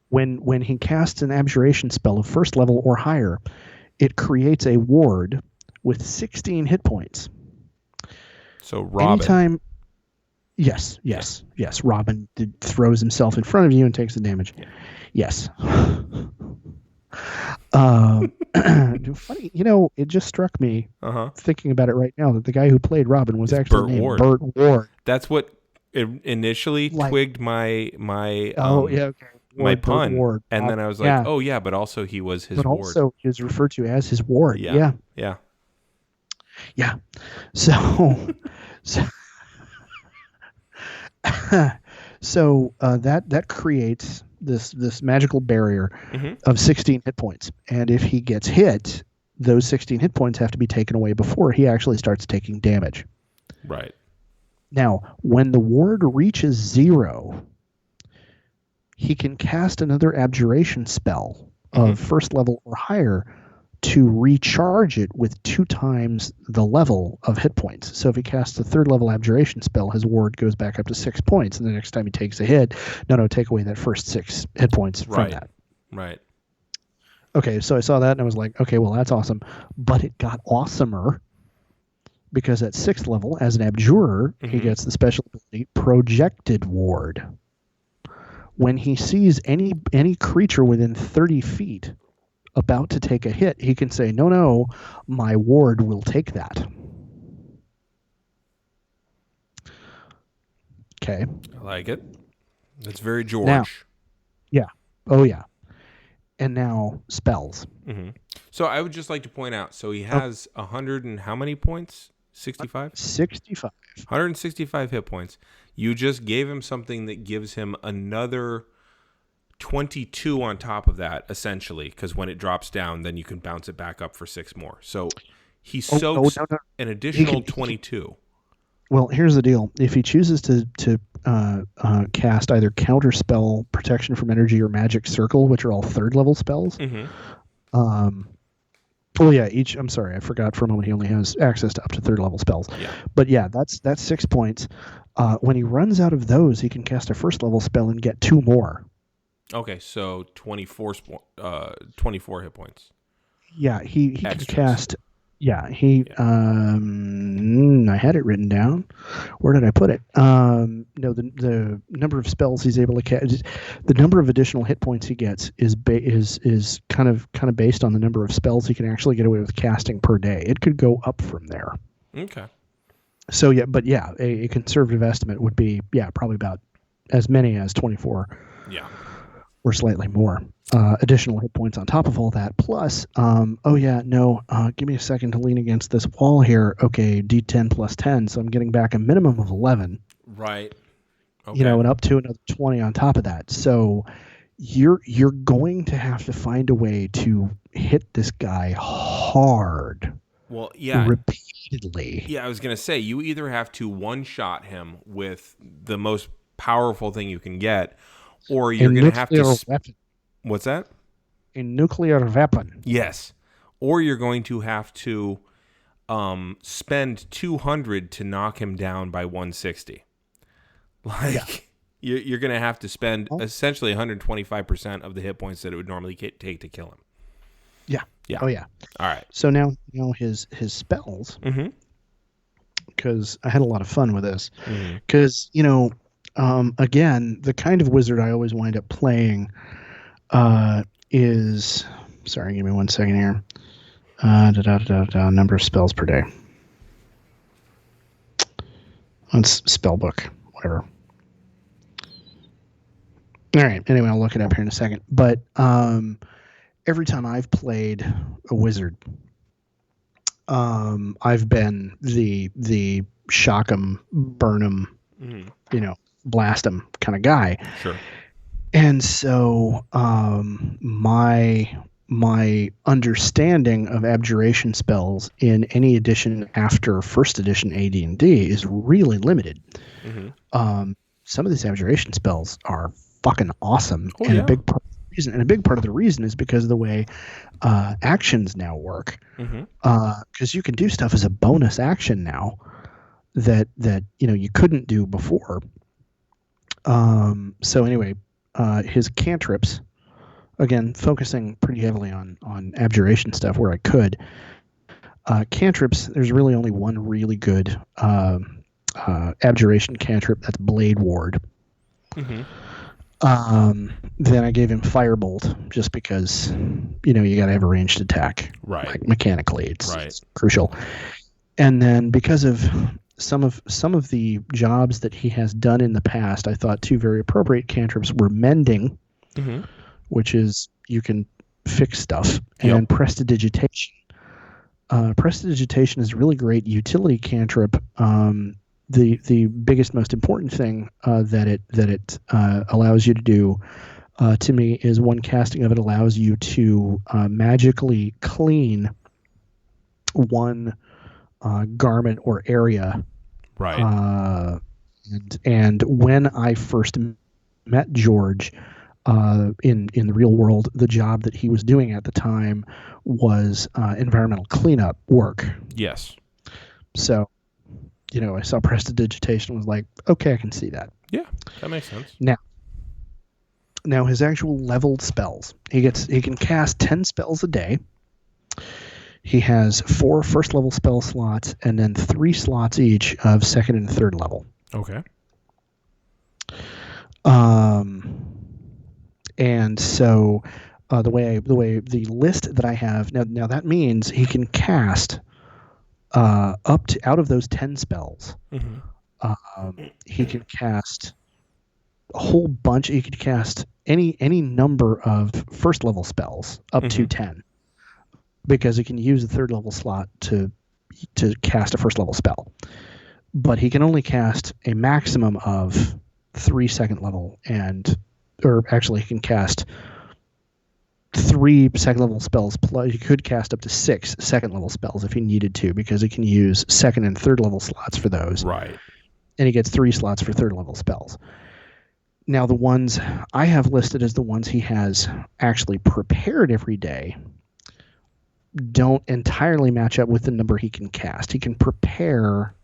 When he casts an abjuration spell of 1st level or higher, it creates a ward with 16 hit points. So Robin. Anytime. Yes. Robin throws himself in front of you and takes the damage. Yeah. Yes. Funny, it just struck me thinking about it right now that the guy who played Robin was actually named Burt Ward. That's what initially twigged my okay. my pun, Ward. And then I was like, oh yeah, but also he was his ward. Also he was referred to as his ward. Yeah. So that creates this magical barrier of 16 hit points, and if he gets hit, those 16 hit points have to be taken away before he actually starts taking damage. Right. Now, when the ward reaches 0, he can cast another abjuration spell of 1st level or higher to recharge it with 2 times the level of hit points. So if he casts a 3rd level abjuration spell, his ward goes back up to 6 points, and the next time he takes a hit, take away that first 6 hit points from that. Right. Okay, so I saw that and I was like, okay, well, that's awesome. But it got awesomer because at 6th level, as an abjurer, he gets the special ability Projected Ward. When he sees any creature within 30 feet about to take a hit, he can say, no, my ward will take that. Okay. I like it. That's very George. Now, yeah. Oh, yeah. And now spells. So I would just like to point out, so he has 100 and how many points? 65? 65. 165 hit points. You just gave him something that gives him another 22 on top of that, essentially, because when it drops down, then you can bounce it back up for 6 more. So he soaks an additional 22. Well, here's the deal. If he chooses to cast either Counterspell, Protection from Energy, or Magic Circle, which are all 3rd level spells, I'm sorry, I forgot for a moment he only has access to up to 3rd level spells. Yeah. But yeah, that's 6 points. When he runs out of those, he can cast a 1st level spell and get 2 more. Okay, so 24 hit points. Yeah, he can cast Yeah, he. Yeah. I had it written down. Where did I put it? No, the number of spells he's able to cast, the number of additional hit points he gets is kind of based on the number of spells he can actually get away with casting per day. It could go up from there. Okay. So yeah, but yeah, a conservative estimate would be probably about as many as 24. Yeah. Or slightly more additional hit points on top of all that. Plus, give me a second to lean against this wall here. Okay, D10 plus 10, so I'm getting back a minimum of 11. Right. Okay. And up to another 20 on top of that. So you're going to have to find a way to hit this guy hard. Well, yeah. Repeatedly. Yeah, I was going to say, you either have to one-shot him with the most powerful thing you can get, or you're going to have to... weapon. What's that? A nuclear weapon. Yes. Or you're going to have to spend 200 to knock him down by 160. You're going to have to spend essentially 125% of the hit points that it would normally take to kill him. Yeah. Yeah. Oh, yeah. All right. So now his spells, because I had a lot of fun with this, because, again, the kind of wizard I always wind up playing is, sorry, give me 1 second here. Number of spells per day. It's spell book, whatever. All right. Anyway, I'll look it up here in a second. But every time I've played a wizard, I've been the shock 'em, burn 'em, blast 'em kind of guy. Sure. And so my understanding of abjuration spells in any edition after first edition AD&D is really limited. Some of these abjuration spells are fucking awesome, a big part of the reason is because of the way actions now work. Because you can do stuff as a bonus action now that you couldn't do before. So anyway, his cantrips, again, focusing pretty heavily on abjuration stuff where I could. Cantrips, there's really only one really good abjuration cantrip. That's Blade Ward. Then I gave him Firebolt just because, you got to have a ranged attack. Right. Like mechanically, it's crucial. And then because of some of the jobs that he has done in the past, I thought two very appropriate cantrips were Mending, which is you can fix stuff, and Prestidigitation. Prestidigitation is a really great utility cantrip. The biggest, most important thing that it allows you to do, to me, is one casting of it allows you to magically clean one garment or area. Right. And when I first met George in the real world, the job that he was doing at the time was environmental cleanup work. Yes. So, I saw Prestidigitation and was like, okay, I can see that. Yeah, that makes sense. Now his actual leveled spells, he can cast 10 spells a day. He has 4 first level spell slots and then 3 slots each of second and third level. Okay. And so the way the list that I have now that means he can cast up to, out of those 10 spells, he can cast a whole bunch. He could cast any number of first level spells up to 10, because he can use the third level slot to cast a first level spell. But he can only cast a maximum of 3 second level or actually he can cast 3 second level spells, plus he could cast up to 6 second level spells if he needed to, because he can use second and third level slots for those. Right. And he gets 3 slots for third level spells. Now the ones I have listed as the ones he has actually prepared every day don't entirely match up with the number he can cast. He can prepare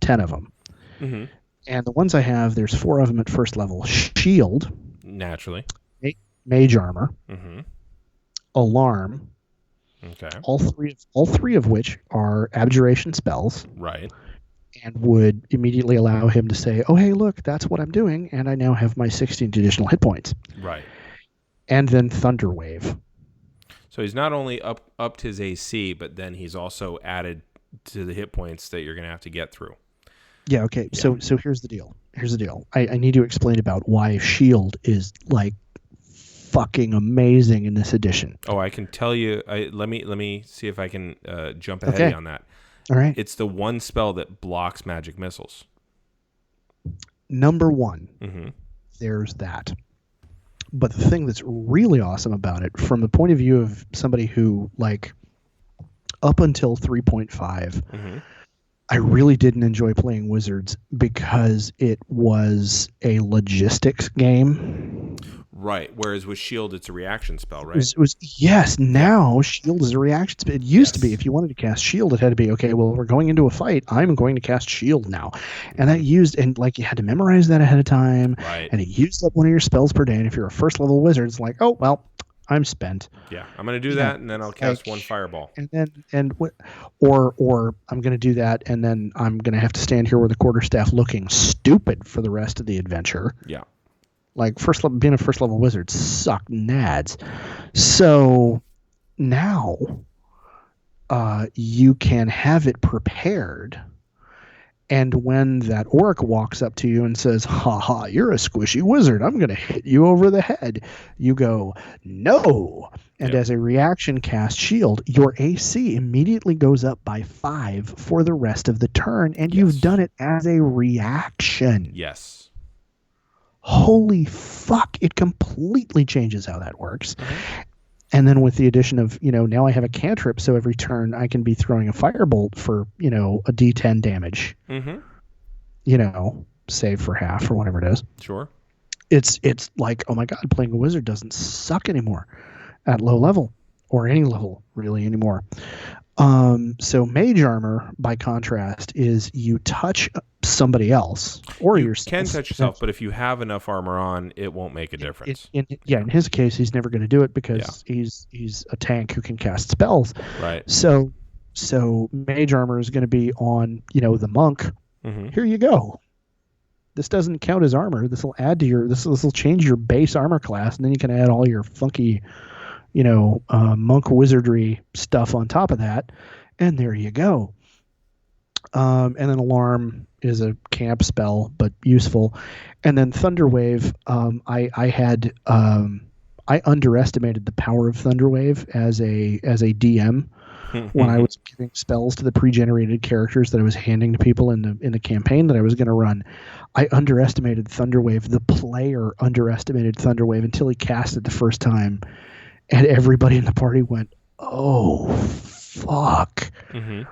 10 of them. And the ones I have, there's 4 of them at first level: Shield, naturally, Mage Armor, Alarm, Okay. All three of which are abjuration spells, Right. and would immediately allow him to say, "Oh, hey, look, that's what I'm doing, and I now have my 16 additional hit points." Right. And then Thunder Wave. So he's not only upped his AC, but then he's also added to the hit points that you're going to have to get through. Yeah, okay. Yeah. So here's the deal. I need to explain about why Shield is like fucking amazing in this edition. Oh, I can tell you. Let me see if I can jump ahead of you on that. All right. It's the one spell that blocks magic missiles. Number one, Mm-hmm. There's that. But the thing that's really awesome about it, from the point of view of somebody who, like, up until 3.5, Mm-hmm. I really didn't enjoy playing Wizards because it was a logistics game. Right. Whereas with Shield, it's a reaction spell, right? Yes. Now Shield is a reaction spell. It used to be, if you wanted to cast Shield, it had to be, okay, well, we're going into a fight. I'm going to cast Shield now. And that like, you had to memorize that ahead of time. Right. And it used up one of your spells per day. And if you're a first level wizard, it's like, oh, well, I'm spent. Yeah, I'm going to do that, and then I'll cast one fireball. Or I'm going to do that, and then I'm going to have to stand here with a quarterstaff looking stupid for the rest of the adventure. Yeah. Like, being a first level wizard sucked nads. So now you can have it prepared. And when that orc walks up to you and says, "Ha ha, you're a squishy wizard. I'm going to hit you over the head," you go, "No." And as a reaction, cast Shield. Your AC immediately goes up by 5 for the rest of the turn, and you've done it as a reaction. Yes. Holy fuck, it completely changes how that works. Mm-hmm. And then with the addition of, now I have a cantrip, so every turn I can be throwing a firebolt for, a D10 damage. Mm-hmm. Save for half or whatever it is. Sure. It's like, oh my God, playing a wizard doesn't suck anymore at low level or any level really anymore. So mage armor, by contrast, is you touch somebody else or yourself. You can touch yourself, but if you have enough armor on, it won't make a difference. In his case, he's never going to do it because he's a tank who can cast spells. Right. So mage armor is going to be on, the monk. Mm-hmm. Here you go. This doesn't count as armor. This will add to this will change your base armor class, and then you can add all your funky, monk wizardry stuff on top of that, and there you go. And then Alarm is a camp spell, but useful. And then Thunder Wave, I underestimated the power of Thunder Wave as a DM when I was giving spells to the pre-generated characters that I was handing to people in the campaign that I was going to run. I underestimated Thunder Wave. The player underestimated Thunder Wave until he cast it the first time. And everybody in the party went, "Oh, fuck." Mm-hmm.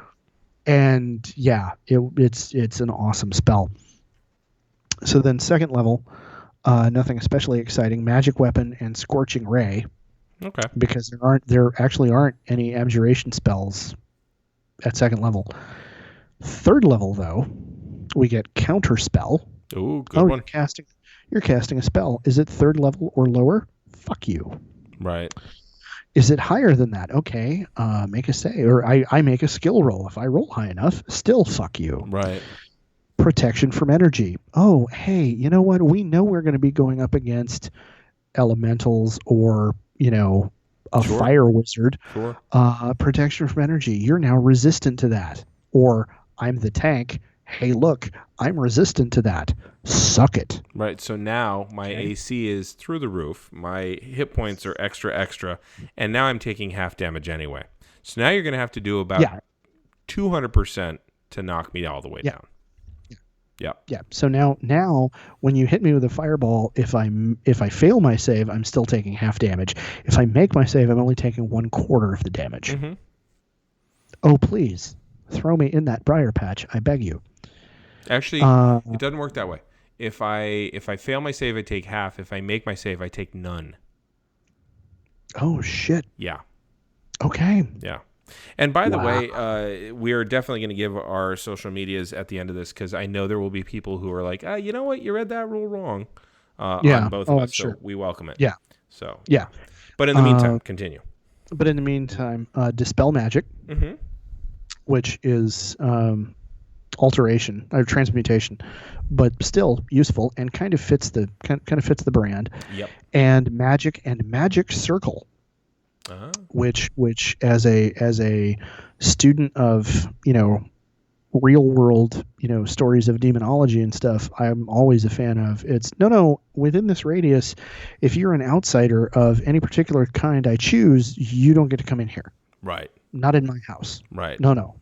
And it's an awesome spell. So then second level, nothing especially exciting, Magic Weapon and Scorching Ray. Okay. Because there actually aren't any abjuration spells at second level. Third level, though, we get Counter Spell. Ooh, good one. You're casting a spell. Is it third level or lower? Fuck you. Right. Is it higher than that? Okay, make a save. Or I make a skill roll. If I roll high enough, still fuck you. Right. Protection from energy. Oh, hey, you know what? We know we're going to be going up against elementals or, a fire wizard. Sure. Protection from energy. You're now resistant to that. Or I'm the tank. Hey, look, I'm resistant to that. Suck it. Right. So now my AC is through the roof. My hit points are extra, and now I'm taking half damage anyway. So now you're going to have to do about 200% to knock me all the way down. Yeah. So now when you hit me with a fireball, if I fail my save, I'm still taking half damage. If I make my save, I'm only taking 1/4 of the damage. Mm-hmm. Oh, please throw me in that briar patch, I beg you. Actually, it doesn't work that way. If I fail my save, I take half. If I make my save, I take none. Oh shit. Yeah. Okay. Yeah. And by the way, we are definitely going to give our social medias at the end of this because I know there will be people who are like, you know what, you read that rule wrong. On both of us, so we welcome it. Yeah. So yeah. But in the meantime, continue. But in the meantime, Dispel Magic, Mm-hmm. which is alteration or transmutation, but still useful and kind of fits the brand. Yep. And Magic Circle, Uh-huh. which as a student of real world stories of demonology and stuff, I'm always a fan of. It's no within this radius, if you're an outsider of any particular kind I choose, you don't get to come in here. Right. Not in my house. Right. No.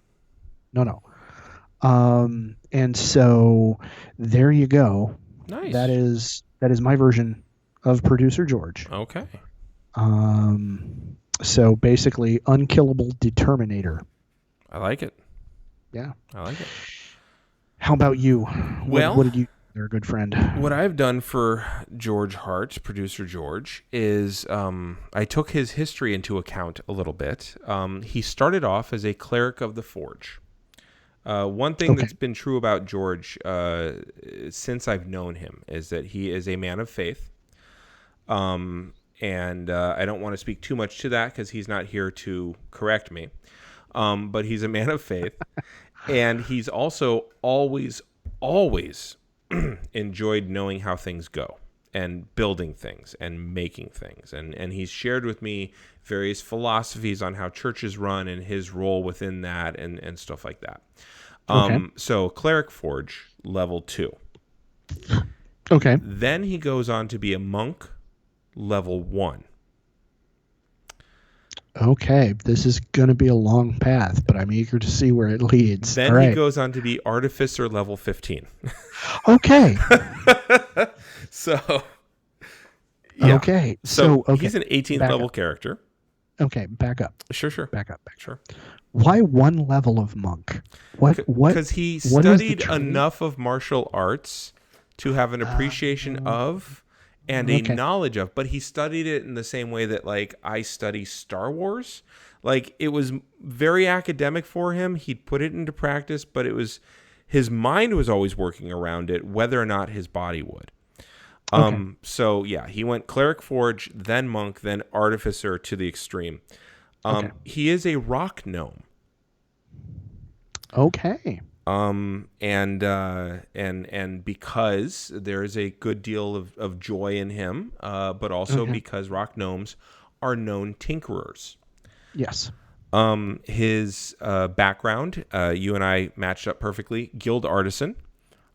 And so there you go. Nice. That is my version of Producer George. Okay. So basically, unkillable determinator. I like it. Yeah. I like it. How about you? Well, what did you? You're a good friend. What I've done for George Hart, Producer George, is I took his history into account a little bit. He started off as a cleric of the Forge. One thing that's been true about George since I've known him is that he is a man of faith. And I don't want to speak too much to that because he's not here to correct me. But he's a man of faith. And he's also always enjoyed knowing how things go and building things and making things. And he's shared with me various philosophies on how churches run and his role within that and stuff like that. So Cleric Forge, level 2. Okay. Then he goes on to be a monk, level 1. Okay, this is going to be a long path, but I'm eager to see where it leads. Then All right. he goes on to be Artificer, level 15. Okay. So, yeah. Okay. So he's an 18th level character. Okay, back up. Sure. Back up. Sure. Why one level of monk? What? Because he studied enough of martial arts to have an appreciation of and a knowledge of, but he studied it in the same way that, like, I study Star Wars. Like, it was very academic for him. He'd put it into practice, but it was his mind was always working around it, whether or not his body would. So yeah, he went Cleric Forge, then Monk, then Artificer to the extreme. He is a rock gnome. Okay. And because there is a good deal of joy in him, but also because rock gnomes are known tinkerers. Yes. His background, you and I matched up perfectly. Guild artisan.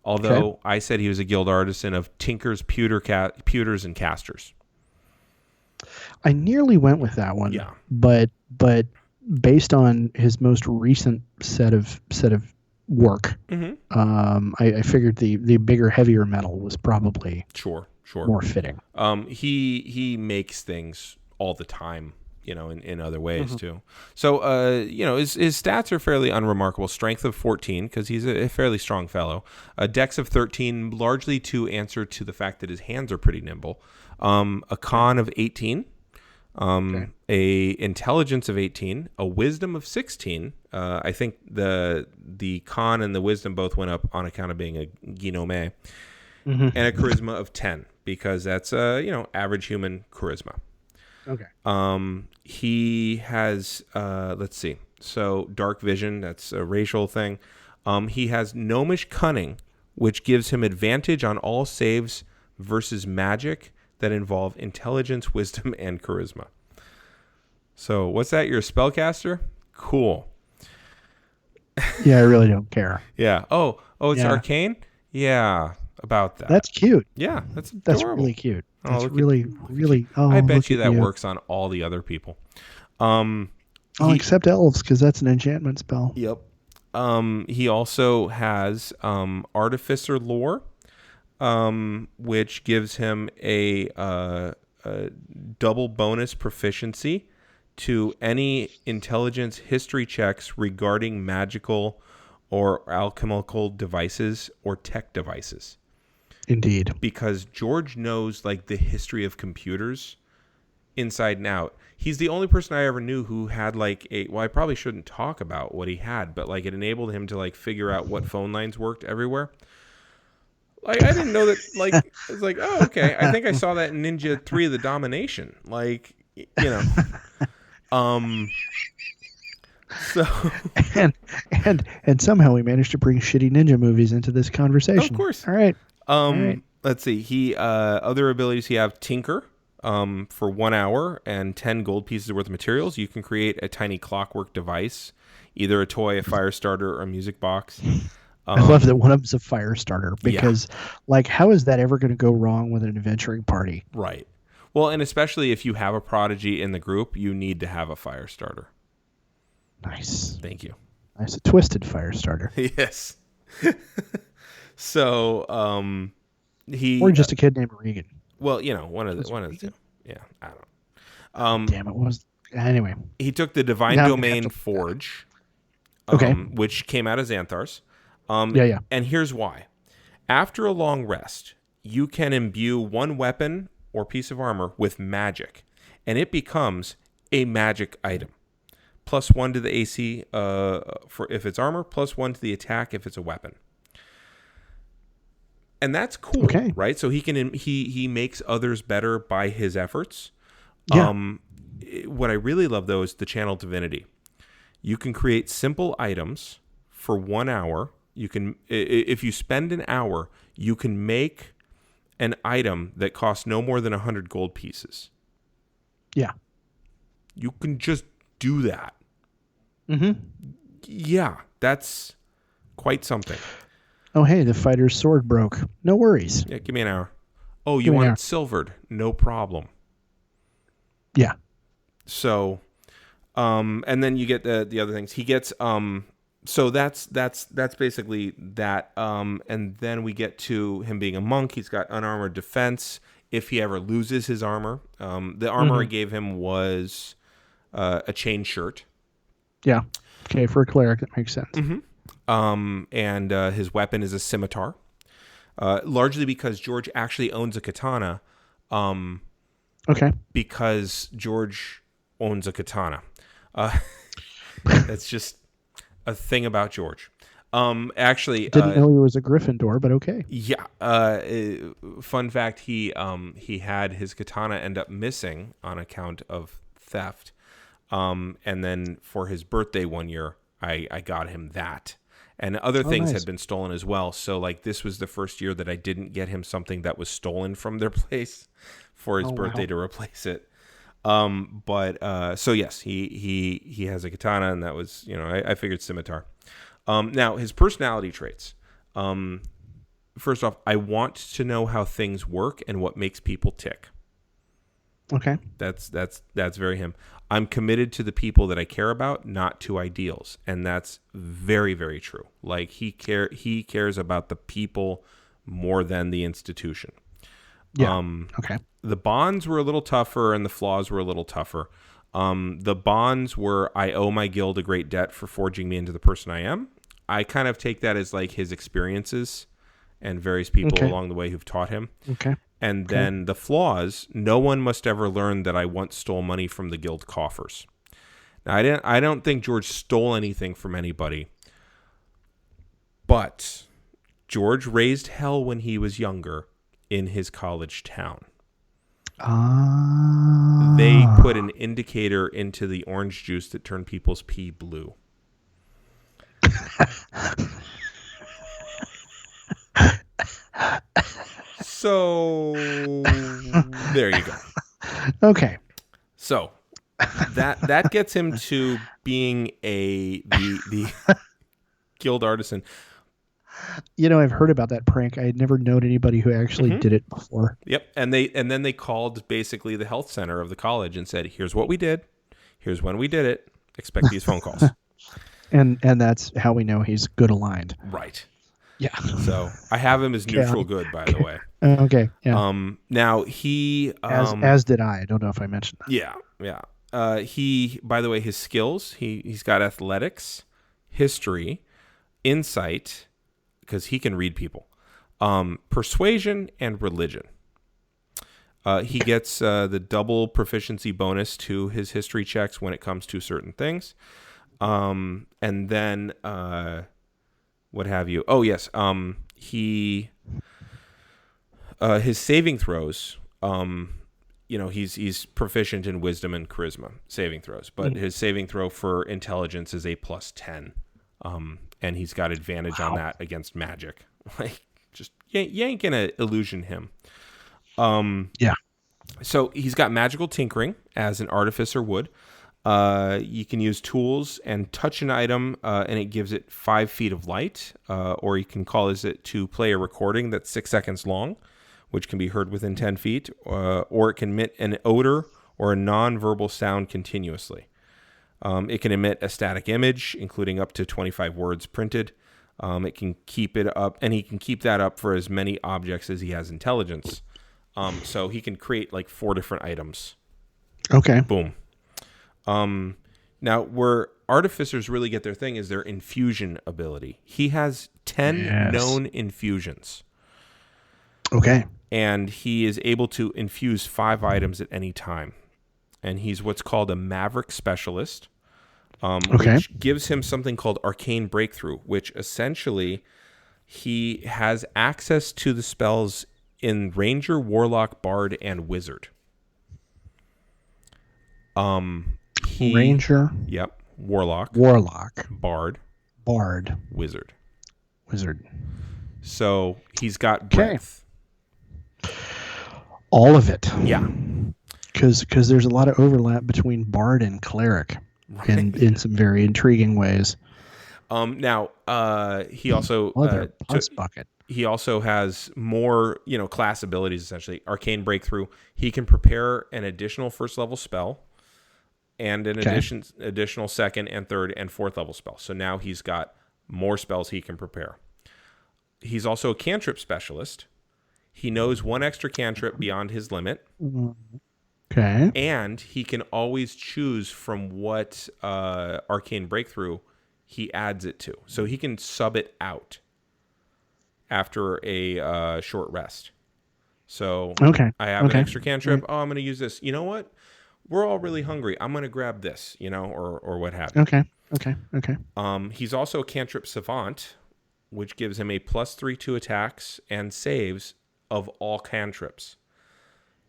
Although I said he was a guild artisan of tinkers, pewters, and casters. I nearly went with that one. Yeah. But based on his most recent set of work, I figured the bigger, heavier metal was probably more fitting. He makes things all the time, in other ways too. So, his stats are fairly unremarkable. Strength of 14, because he's a fairly strong fellow. Dex of 13, largely to answer to the fact that his hands are pretty nimble. A con of 18. A intelligence of 18, a wisdom of 16. I think the con and the wisdom both went up on account of being a gnome, and a charisma of 10 because that's average human charisma. Okay. He has let's see. So dark vision, that's a racial thing. He has gnomish cunning, which gives him advantage on all saves versus magic that involve intelligence, wisdom, and charisma. So, what's that? You're a spellcaster? Cool. Yeah, I really don't care. Yeah. Oh, it's arcane? Yeah, about that. That's cute. Yeah, that's adorable. That's really cute. That's really. I bet you that works on all the other people. Except elves, because that's an enchantment spell. Yep. He also has artificer lore. Which gives him a double bonus proficiency to any intelligence history checks regarding magical or alchemical devices or tech devices. Indeed. Because George knows, like, the history of computers inside and out. He's the only person I ever knew who had, like, I probably shouldn't talk about what he had, but, like, it enabled him to, like, figure out what phone lines worked everywhere. Like, I didn't know that, like, it's like, oh, okay. I think I saw that in Ninja 3 of the Domination. Like, Um, so and somehow we managed to bring shitty ninja movies into this conversation. of course. All right. All right. Let's see. He other abilities he have tinker. For 1 hour and 10 gold pieces worth of materials, you can create a tiny clockwork device, either a toy, a fire starter, or a music box. I love that one of them's a fire starter because, like, how is that ever going to go wrong with an adventuring party? Right. Well, and especially if you have a prodigy in the group, you need to have a fire starter. Nice. Thank you. Nice. A twisted fire starter. Yes. So, he... Or just a kid named Regan. Well, you know, one of the two. Yeah, I don't know. Damn, it was... Anyway. He took the Divine Domain Forge, okay, which came out of Xanthar's. Yeah. And here's why. After a long rest, you can imbue one weapon or piece of armor with magic, and it becomes a magic item. +1 to the AC for if it's armor, +1 to the attack if it's a weapon. And that's cool, right? So he makes others better by his efforts. Yeah. What I really love, though, is the Channel Divinity. You can create simple items for 1 hour. You can, if you spend an hour, you can make an item that costs no more than 100 gold pieces. Yeah. You can just do that. Mm-hmm. Yeah, that's quite something. Oh, hey, the fighter's sword broke. No worries. Yeah, give me an hour. Oh, you want it silvered? No problem. Yeah. So, and then you get the other things. He gets so that's basically that. And then we get to him being a monk. He's got unarmored defense. If he ever loses his armor, the armor I gave him was a chain shirt. Yeah. Okay, for a cleric, that makes sense. Mm-hmm. And his weapon is a scimitar. Largely because George actually owns a katana. Okay. Because George owns a katana. That's just a thing about George. Actually, didn't know he was a Gryffindor, but okay. Yeah. Fun fact: he had his katana end up missing on account of theft. And then for his birthday one year, I got him that. And other things had been stolen as well. So, like, this was the first year that I didn't get him something that was stolen from their place for his birthday to replace it. So yes, he has a katana, and that was, I figured scimitar. Now his personality traits. First off, I want to know how things work and what makes people tick. Okay. That's very him. I'm committed to the people that I care about, not to ideals, and that's very, very true. Like he cares about the people more than the institution. Yeah. Okay. The bonds were a little tougher, and the flaws were a little tougher. The bonds were, I owe my guild a great debt for forging me into the person I am. I kind of take that as like his experiences and various people along the way who've taught him. Okay. And then the flaws, no one must ever learn that I once stole money from the guild coffers. Now, I don't think George stole anything from anybody, but George raised hell when he was younger in his college town. They put an indicator into the orange juice that turned people's pee blue. So there you go. Okay. So that gets him to being the guild artisan. I've heard about that prank. I had never known anybody who actually did it before. Yep, and then they called basically the health center of the college and said, "Here's what we did. Here's when we did it. Expect these phone calls." And that's how we know he's good aligned. Right. Yeah. So I have him as neutral good, by the way. Okay. Yeah. Now he as did I. I don't know if I mentioned that. Yeah. He, by the way, his skills. He's got athletics, history, insight, because he can read people, persuasion, and religion. He gets the double proficiency bonus to his history checks when it comes to certain things. And then what have you? Oh, yes. His saving throws, he's proficient in wisdom and charisma saving throws, but his saving throw for intelligence is a +10, and he's got advantage on that against magic. Like, just you ain't gonna illusion him. Yeah. So he's got magical tinkering as an artificer would. You can use tools and touch an item, and it gives it 5 feet of light, or you can cause it to play a recording that's 6 seconds long, which can be heard within 10 feet, or it can emit an odor or a non-verbal sound continuously. It can emit a static image, including up to 25 words printed. It can keep it up, and he can keep that up for as many objects as he has intelligence. So he can create like 4 different items. Okay. Boom. Now, where artificers really get their thing is their infusion ability. He has 10 known infusions. Okay. And he is able to infuse 5 items at any time. And he's what's called a Maverick Specialist, which gives him something called Arcane Breakthrough, which essentially he has access to the spells in Ranger, Warlock, Bard, and Wizard. Ranger. Yep. Warlock. Bard. Wizard. So he's got breadth. All of it. Yeah. Because there's a lot of overlap between Bard and Cleric in some very intriguing ways. Now, he also bucket. He also has more, class abilities, essentially. Arcane Breakthrough. He can prepare an additional first level spell and an additional second and third and fourth level spell. So now he's got more spells he can prepare. He's also a cantrip specialist. He knows 1 extra cantrip beyond his limit. Okay. And he can always choose from what Arcane Breakthrough he adds it to. So he can sub it out after a short rest. So I have an extra cantrip. Oh, I'm going to use this. You know what? We're all really hungry. I'm going to grab this, or what have you. Okay. He's also a cantrip savant, which gives him a +3 to attacks and saves of all cantrips.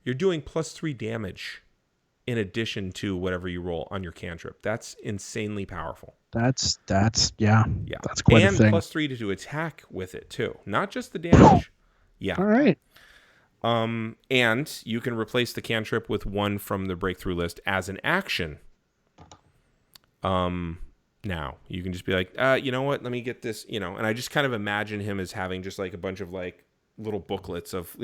You're doing +3 damage in addition to whatever you roll on your cantrip. That's insanely powerful. That's That's quite and a thing. +3 to attack with it too, not just the damage. Yeah. All right. And you can replace the cantrip with 1 from the breakthrough list as an action. Now you can just be like, you know what? Let me get this, and I just kind of imagine him as having just like a bunch of like little booklets of,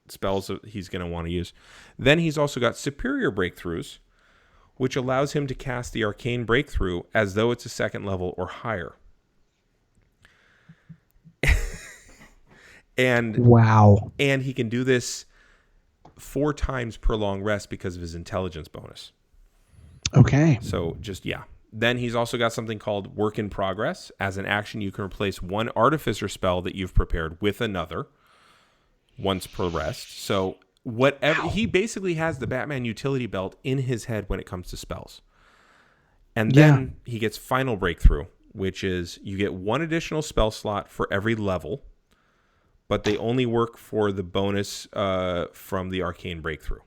spells that he's going to want to use. Then he's also got superior breakthroughs, which allows him to cast the Arcane Breakthrough as though it's a 2nd level or higher. And he can do this 4 times per long rest because of his intelligence bonus. Okay. So Then he's also got something called Work in Progress. As an action, you can replace 1 artificer spell that you've prepared with another once per rest. So he basically has the Batman utility belt in his head when it comes to spells. And then he gets Final Breakthrough, which is you get 1 additional spell slot for every level, but they only work for the bonus from the Arcane Breakthrough.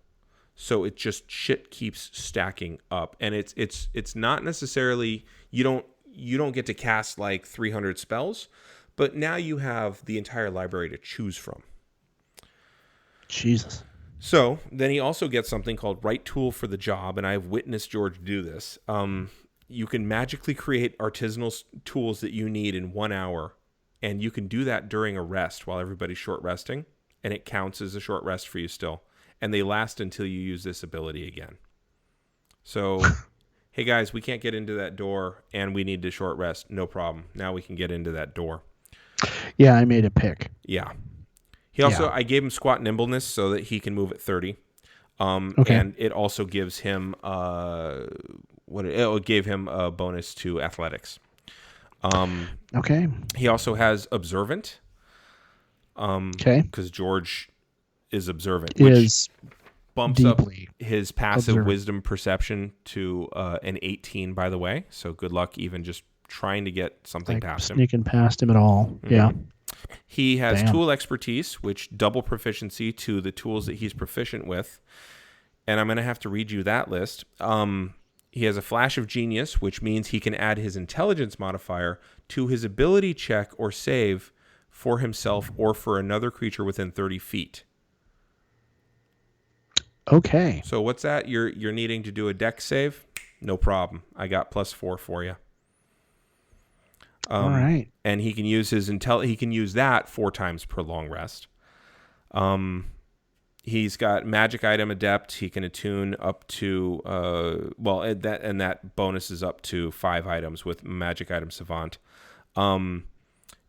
So it just shit keeps stacking up, and it's not necessarily you don't get to cast like 300 spells, but now you have the entire library to choose from. Jesus. So then he also gets something called Right Tool for the Job, and I've witnessed George do this. You can magically create artisanal tools that you need in 1 hour, and you can do that during a rest while everybody's short resting, and it counts as a short rest for you still. And they last until you use this ability again. So, hey guys, we can't get into that door, and we need to short rest. No problem. Now we can get into that door. Yeah, I made a pick. Yeah. He also, I gave him squat nimbleness so that he can move at 30. Okay. And it also gives him it gave him a bonus to athletics. Okay. He also has observant. Okay. Because George is observant, which bumps up his passive wisdom perception to an 18, by the way. So good luck even just trying to get something past him. Sneaking past him at all. Mm-hmm. Yeah. He has tool expertise, which double proficiency to the tools that he's proficient with. and I'm going to have to read you that list. He has a flash of genius, which means he can add his intelligence modifier to his ability check or save for himself or for another creature within 30 feet. Okay. So what's that? You're needing to do a dex save? No problem. I got +4 for you. All right. And he can use his he can use that 4 times per long rest. He's got magic item adept. He can attune up to that bonus is up to 5 items with magic item savant. And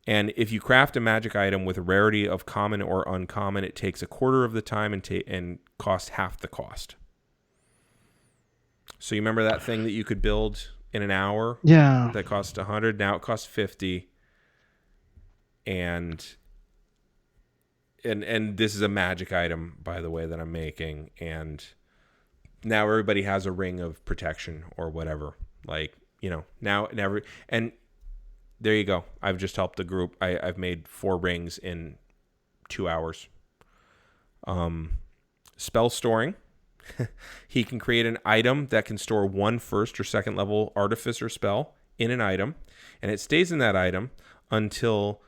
if you craft a magic item with a rarity of common or uncommon, it takes a quarter of the time and costs half the cost. So you remember that thing that you could build in an hour? Yeah. That cost 100. Now it costs 50. And this is a magic item, by the way, that I'm making. And now everybody has a ring of protection or whatever. Like, now never. And there you go. I've just helped the group. I've made 4 rings in 2 hours. Spell storing. He can create an item that can store 1 first or second level artificer spell in an item, and it stays in that item until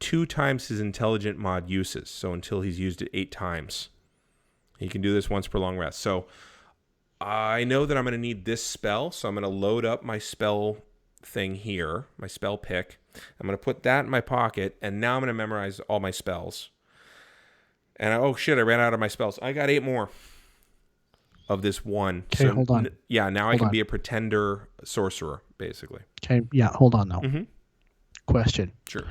2 times his intelligent mod uses. So until he's used it 8 times. He can do this once per long rest. So I know that I'm going to need this spell, so I'm going to load up my spell thing here, my spell pick. I'm going to put that in my pocket, and now I'm going to memorize all my spells. And I ran out of my spells. I got 8 more of this one. Okay, hold on. I can be a pretender sorcerer, basically. Okay, yeah, hold on though. Mm-hmm. Question. Sure.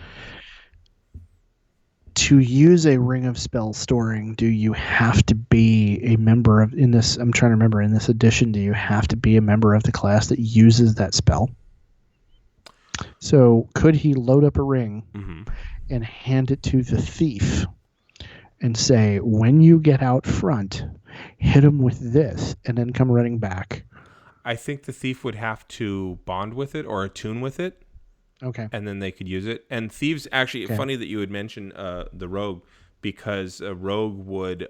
To use a ring of spell storing, do you have to be a member of, in this edition, do you have to be a member of the class that uses that spell? So could he load up a ring and hand it to the thief and say, when you get out front, hit him with this, and then come running back? I think the thief would have to bond with it or attune with it. Okay. And then they could use it. And thieves, actually, funny that you would mention the rogue, because a rogue would,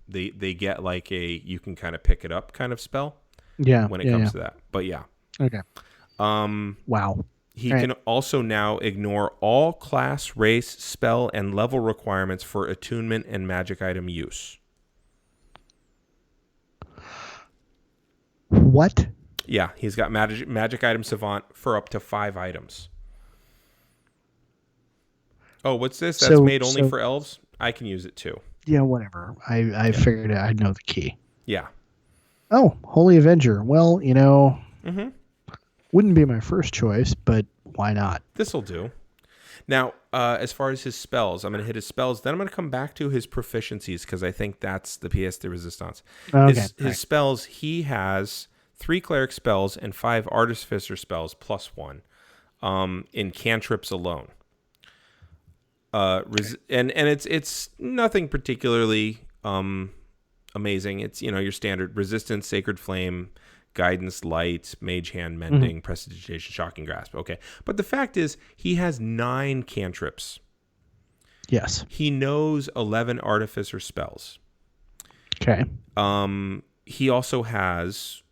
they get like you can kind of pick it up kind of spell. Yeah. When it comes to that. But yeah. Okay. Wow. He can also now ignore all class, race, spell, and level requirements for attunement and magic item use. What? Yeah, he's got magic item savant for up to 5 items. Oh, what's this? That's made only for elves? I can use it too. Yeah, whatever. I figured I'd know the key. Yeah. Oh, Holy Avenger. Well, wouldn't be my first choice, but why not? This'll do. Now, as far as his spells, I'm going to hit his spells. Then I'm going to come back to his proficiencies, because I think that's the pièce de résistance. Okay. His spells, he has 3 cleric spells and 5 artificer spells +1 in cantrips alone. And it's nothing particularly amazing. It's your standard resistance, sacred flame, guidance, light, mage hand, mending, prestidigitation, shocking grasp. Okay, but the fact is, he has 9 cantrips. Yes. He knows 11 artificer spells. Okay. He also has,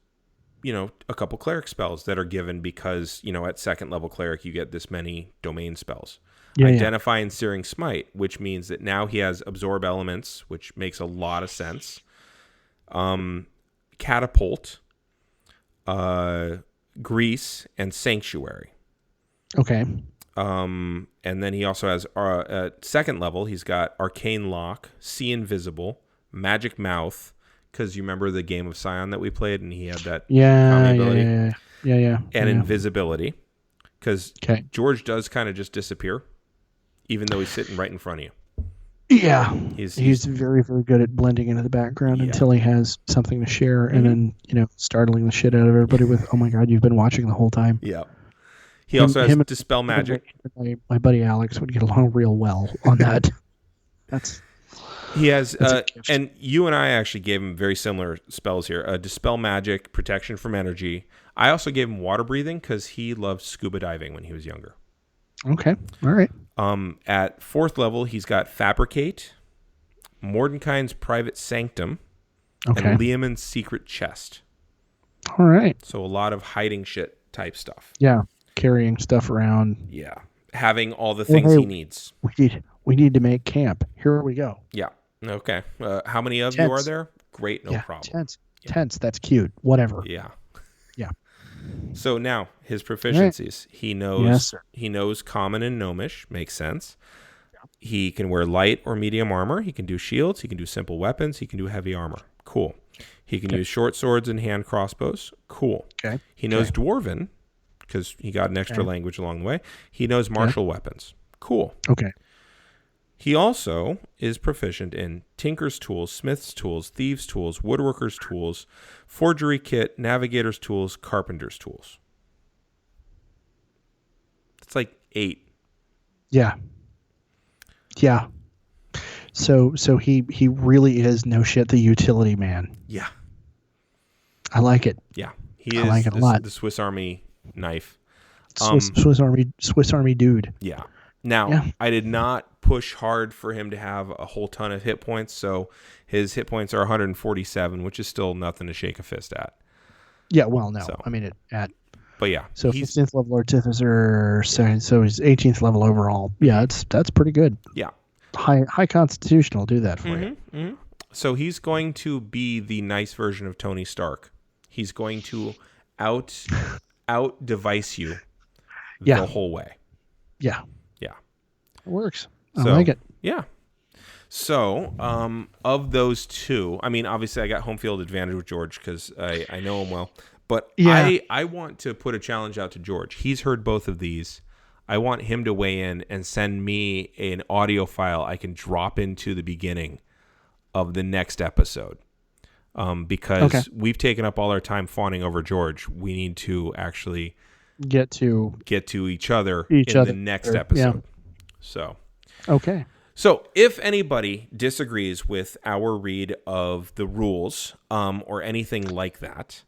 a couple cleric spells that are given because, at second level cleric, you get this many domain spells. Identify and Searing Smite, which means that now he has Absorb Elements, which makes a lot of sense. Catapult, Grease, and Sanctuary. Okay. And then he also has, at second level, he's got Arcane Lock, See Invisible, Magic Mouth, because you remember the game of Scion that we played, and he had that ability. Yeah. And Invisibility, because George does kind of just disappear, even though he's sitting right in front of you. Yeah. He's very, very good at blending into the background until he has something to share, and then, startling the shit out of everybody with, oh my God, you've been watching the whole time. Yeah. He also has Dispel Magic. My buddy Alex would get along real well on that. He has, and you and I actually gave him very similar spells here. Dispel Magic, Protection from Energy. I also gave him Water Breathing because he loved scuba diving when he was younger. Okay, all right. At 4th level, he's got Fabricate, Mordenkainen's Private Sanctum. Okay. and Liamon's secret chest. All right. So a lot of hiding shit type stuff. Yeah. Carrying stuff around. Yeah. Having all the things he needs. We need to make camp. Here we go. Yeah. Okay. How many of you are there? Great. No problem. Tents. That's cute. Whatever. Yeah. Yeah. So now his proficiencies. He knows. Yes, sir. He knows common and gnomish. Makes sense. Yeah. He can wear light or medium armor. He can do shields. He can do simple weapons. He can do heavy armor. Cool. He can use short swords and hand crossbows. Cool. Okay. He knows Dwarven because he got an extra language along the way. He knows martial weapons. Cool. Okay. He also is proficient in tinker's tools, smith's tools, thieves' tools, woodworker's tools, forgery kit, navigator's tools, carpenter's tools. It's like 8. Yeah. Yeah. So he really is no shit the utility man. Yeah. I like it. Yeah. He is like it a lot. The Swiss Army knife. Swiss Army dude. Yeah. Now, I did not push hard for him to have a whole ton of hit points, so his hit points are 147, which is still nothing to shake a fist at. Yeah, well, no. So, I mean, but yeah. So 15th level artificer, so he's 18th level overall. Yeah, that's pretty good. Yeah. High constitution will do that for you. Mm-hmm. So he's going to be the nice version of Tony Stark. He's going to out device you the whole way. Yeah. Yeah. It works. I like it. Yeah. So, of those two, I mean, obviously I got home field advantage with George because I know him well. But I want to put a challenge out to George. He's heard both of these. I want him to weigh in and send me an audio file I can drop into the beginning of the next episode. Because we've taken up all our time fawning over George. We need to actually get to each other in the next episode. So So if anybody disagrees with our read of the rules or anything like that,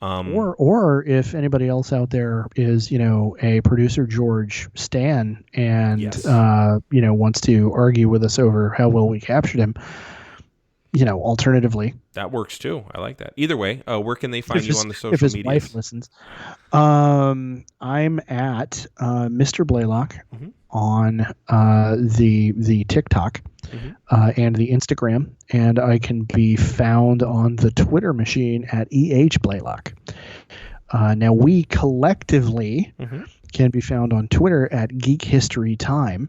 or if anybody else out there is, a producer George Stan and wants to argue with us over how well we captured him, alternatively, that works too. I like that. Either way, where can they find you on the social if his medias? wife listens? I'm at Mr. Blaylock on the TikTok and the Instagram, and I can be found on the Twitter machine at Blaylock. Now we collectively can be found on Twitter at Geek History Time.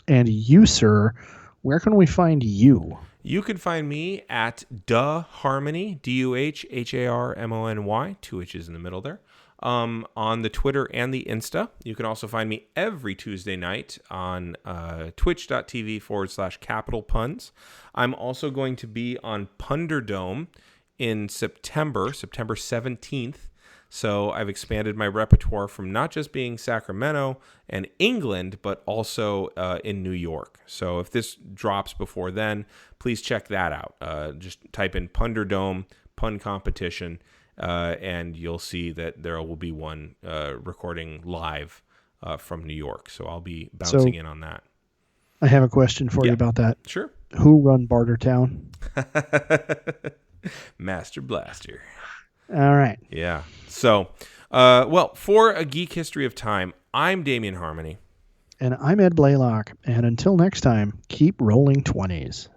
And you, sir, where can we find you? You can find me at DuhHarmony, DuhHarmony, 2 H's in the middle there, on the Twitter and the Insta. You can also find me every Tuesday night on twitch.tv/Capital Puns. I'm also going to be on Punderdome in September 17th. So I've expanded my repertoire from not just being Sacramento and England, but also in New York. So if this drops before then, please check that out. Just type in Punderdome, pun competition, and you'll see that there will be one recording live from New York. So I'll be bouncing in on that. I have a question for you about that. Sure. Who run Bartertown? Master Blaster. All right. Yeah. So, for A Geek History of Time, I'm Damian Harmony. And I'm Ed Blaylock. And until next time, keep rolling 20s.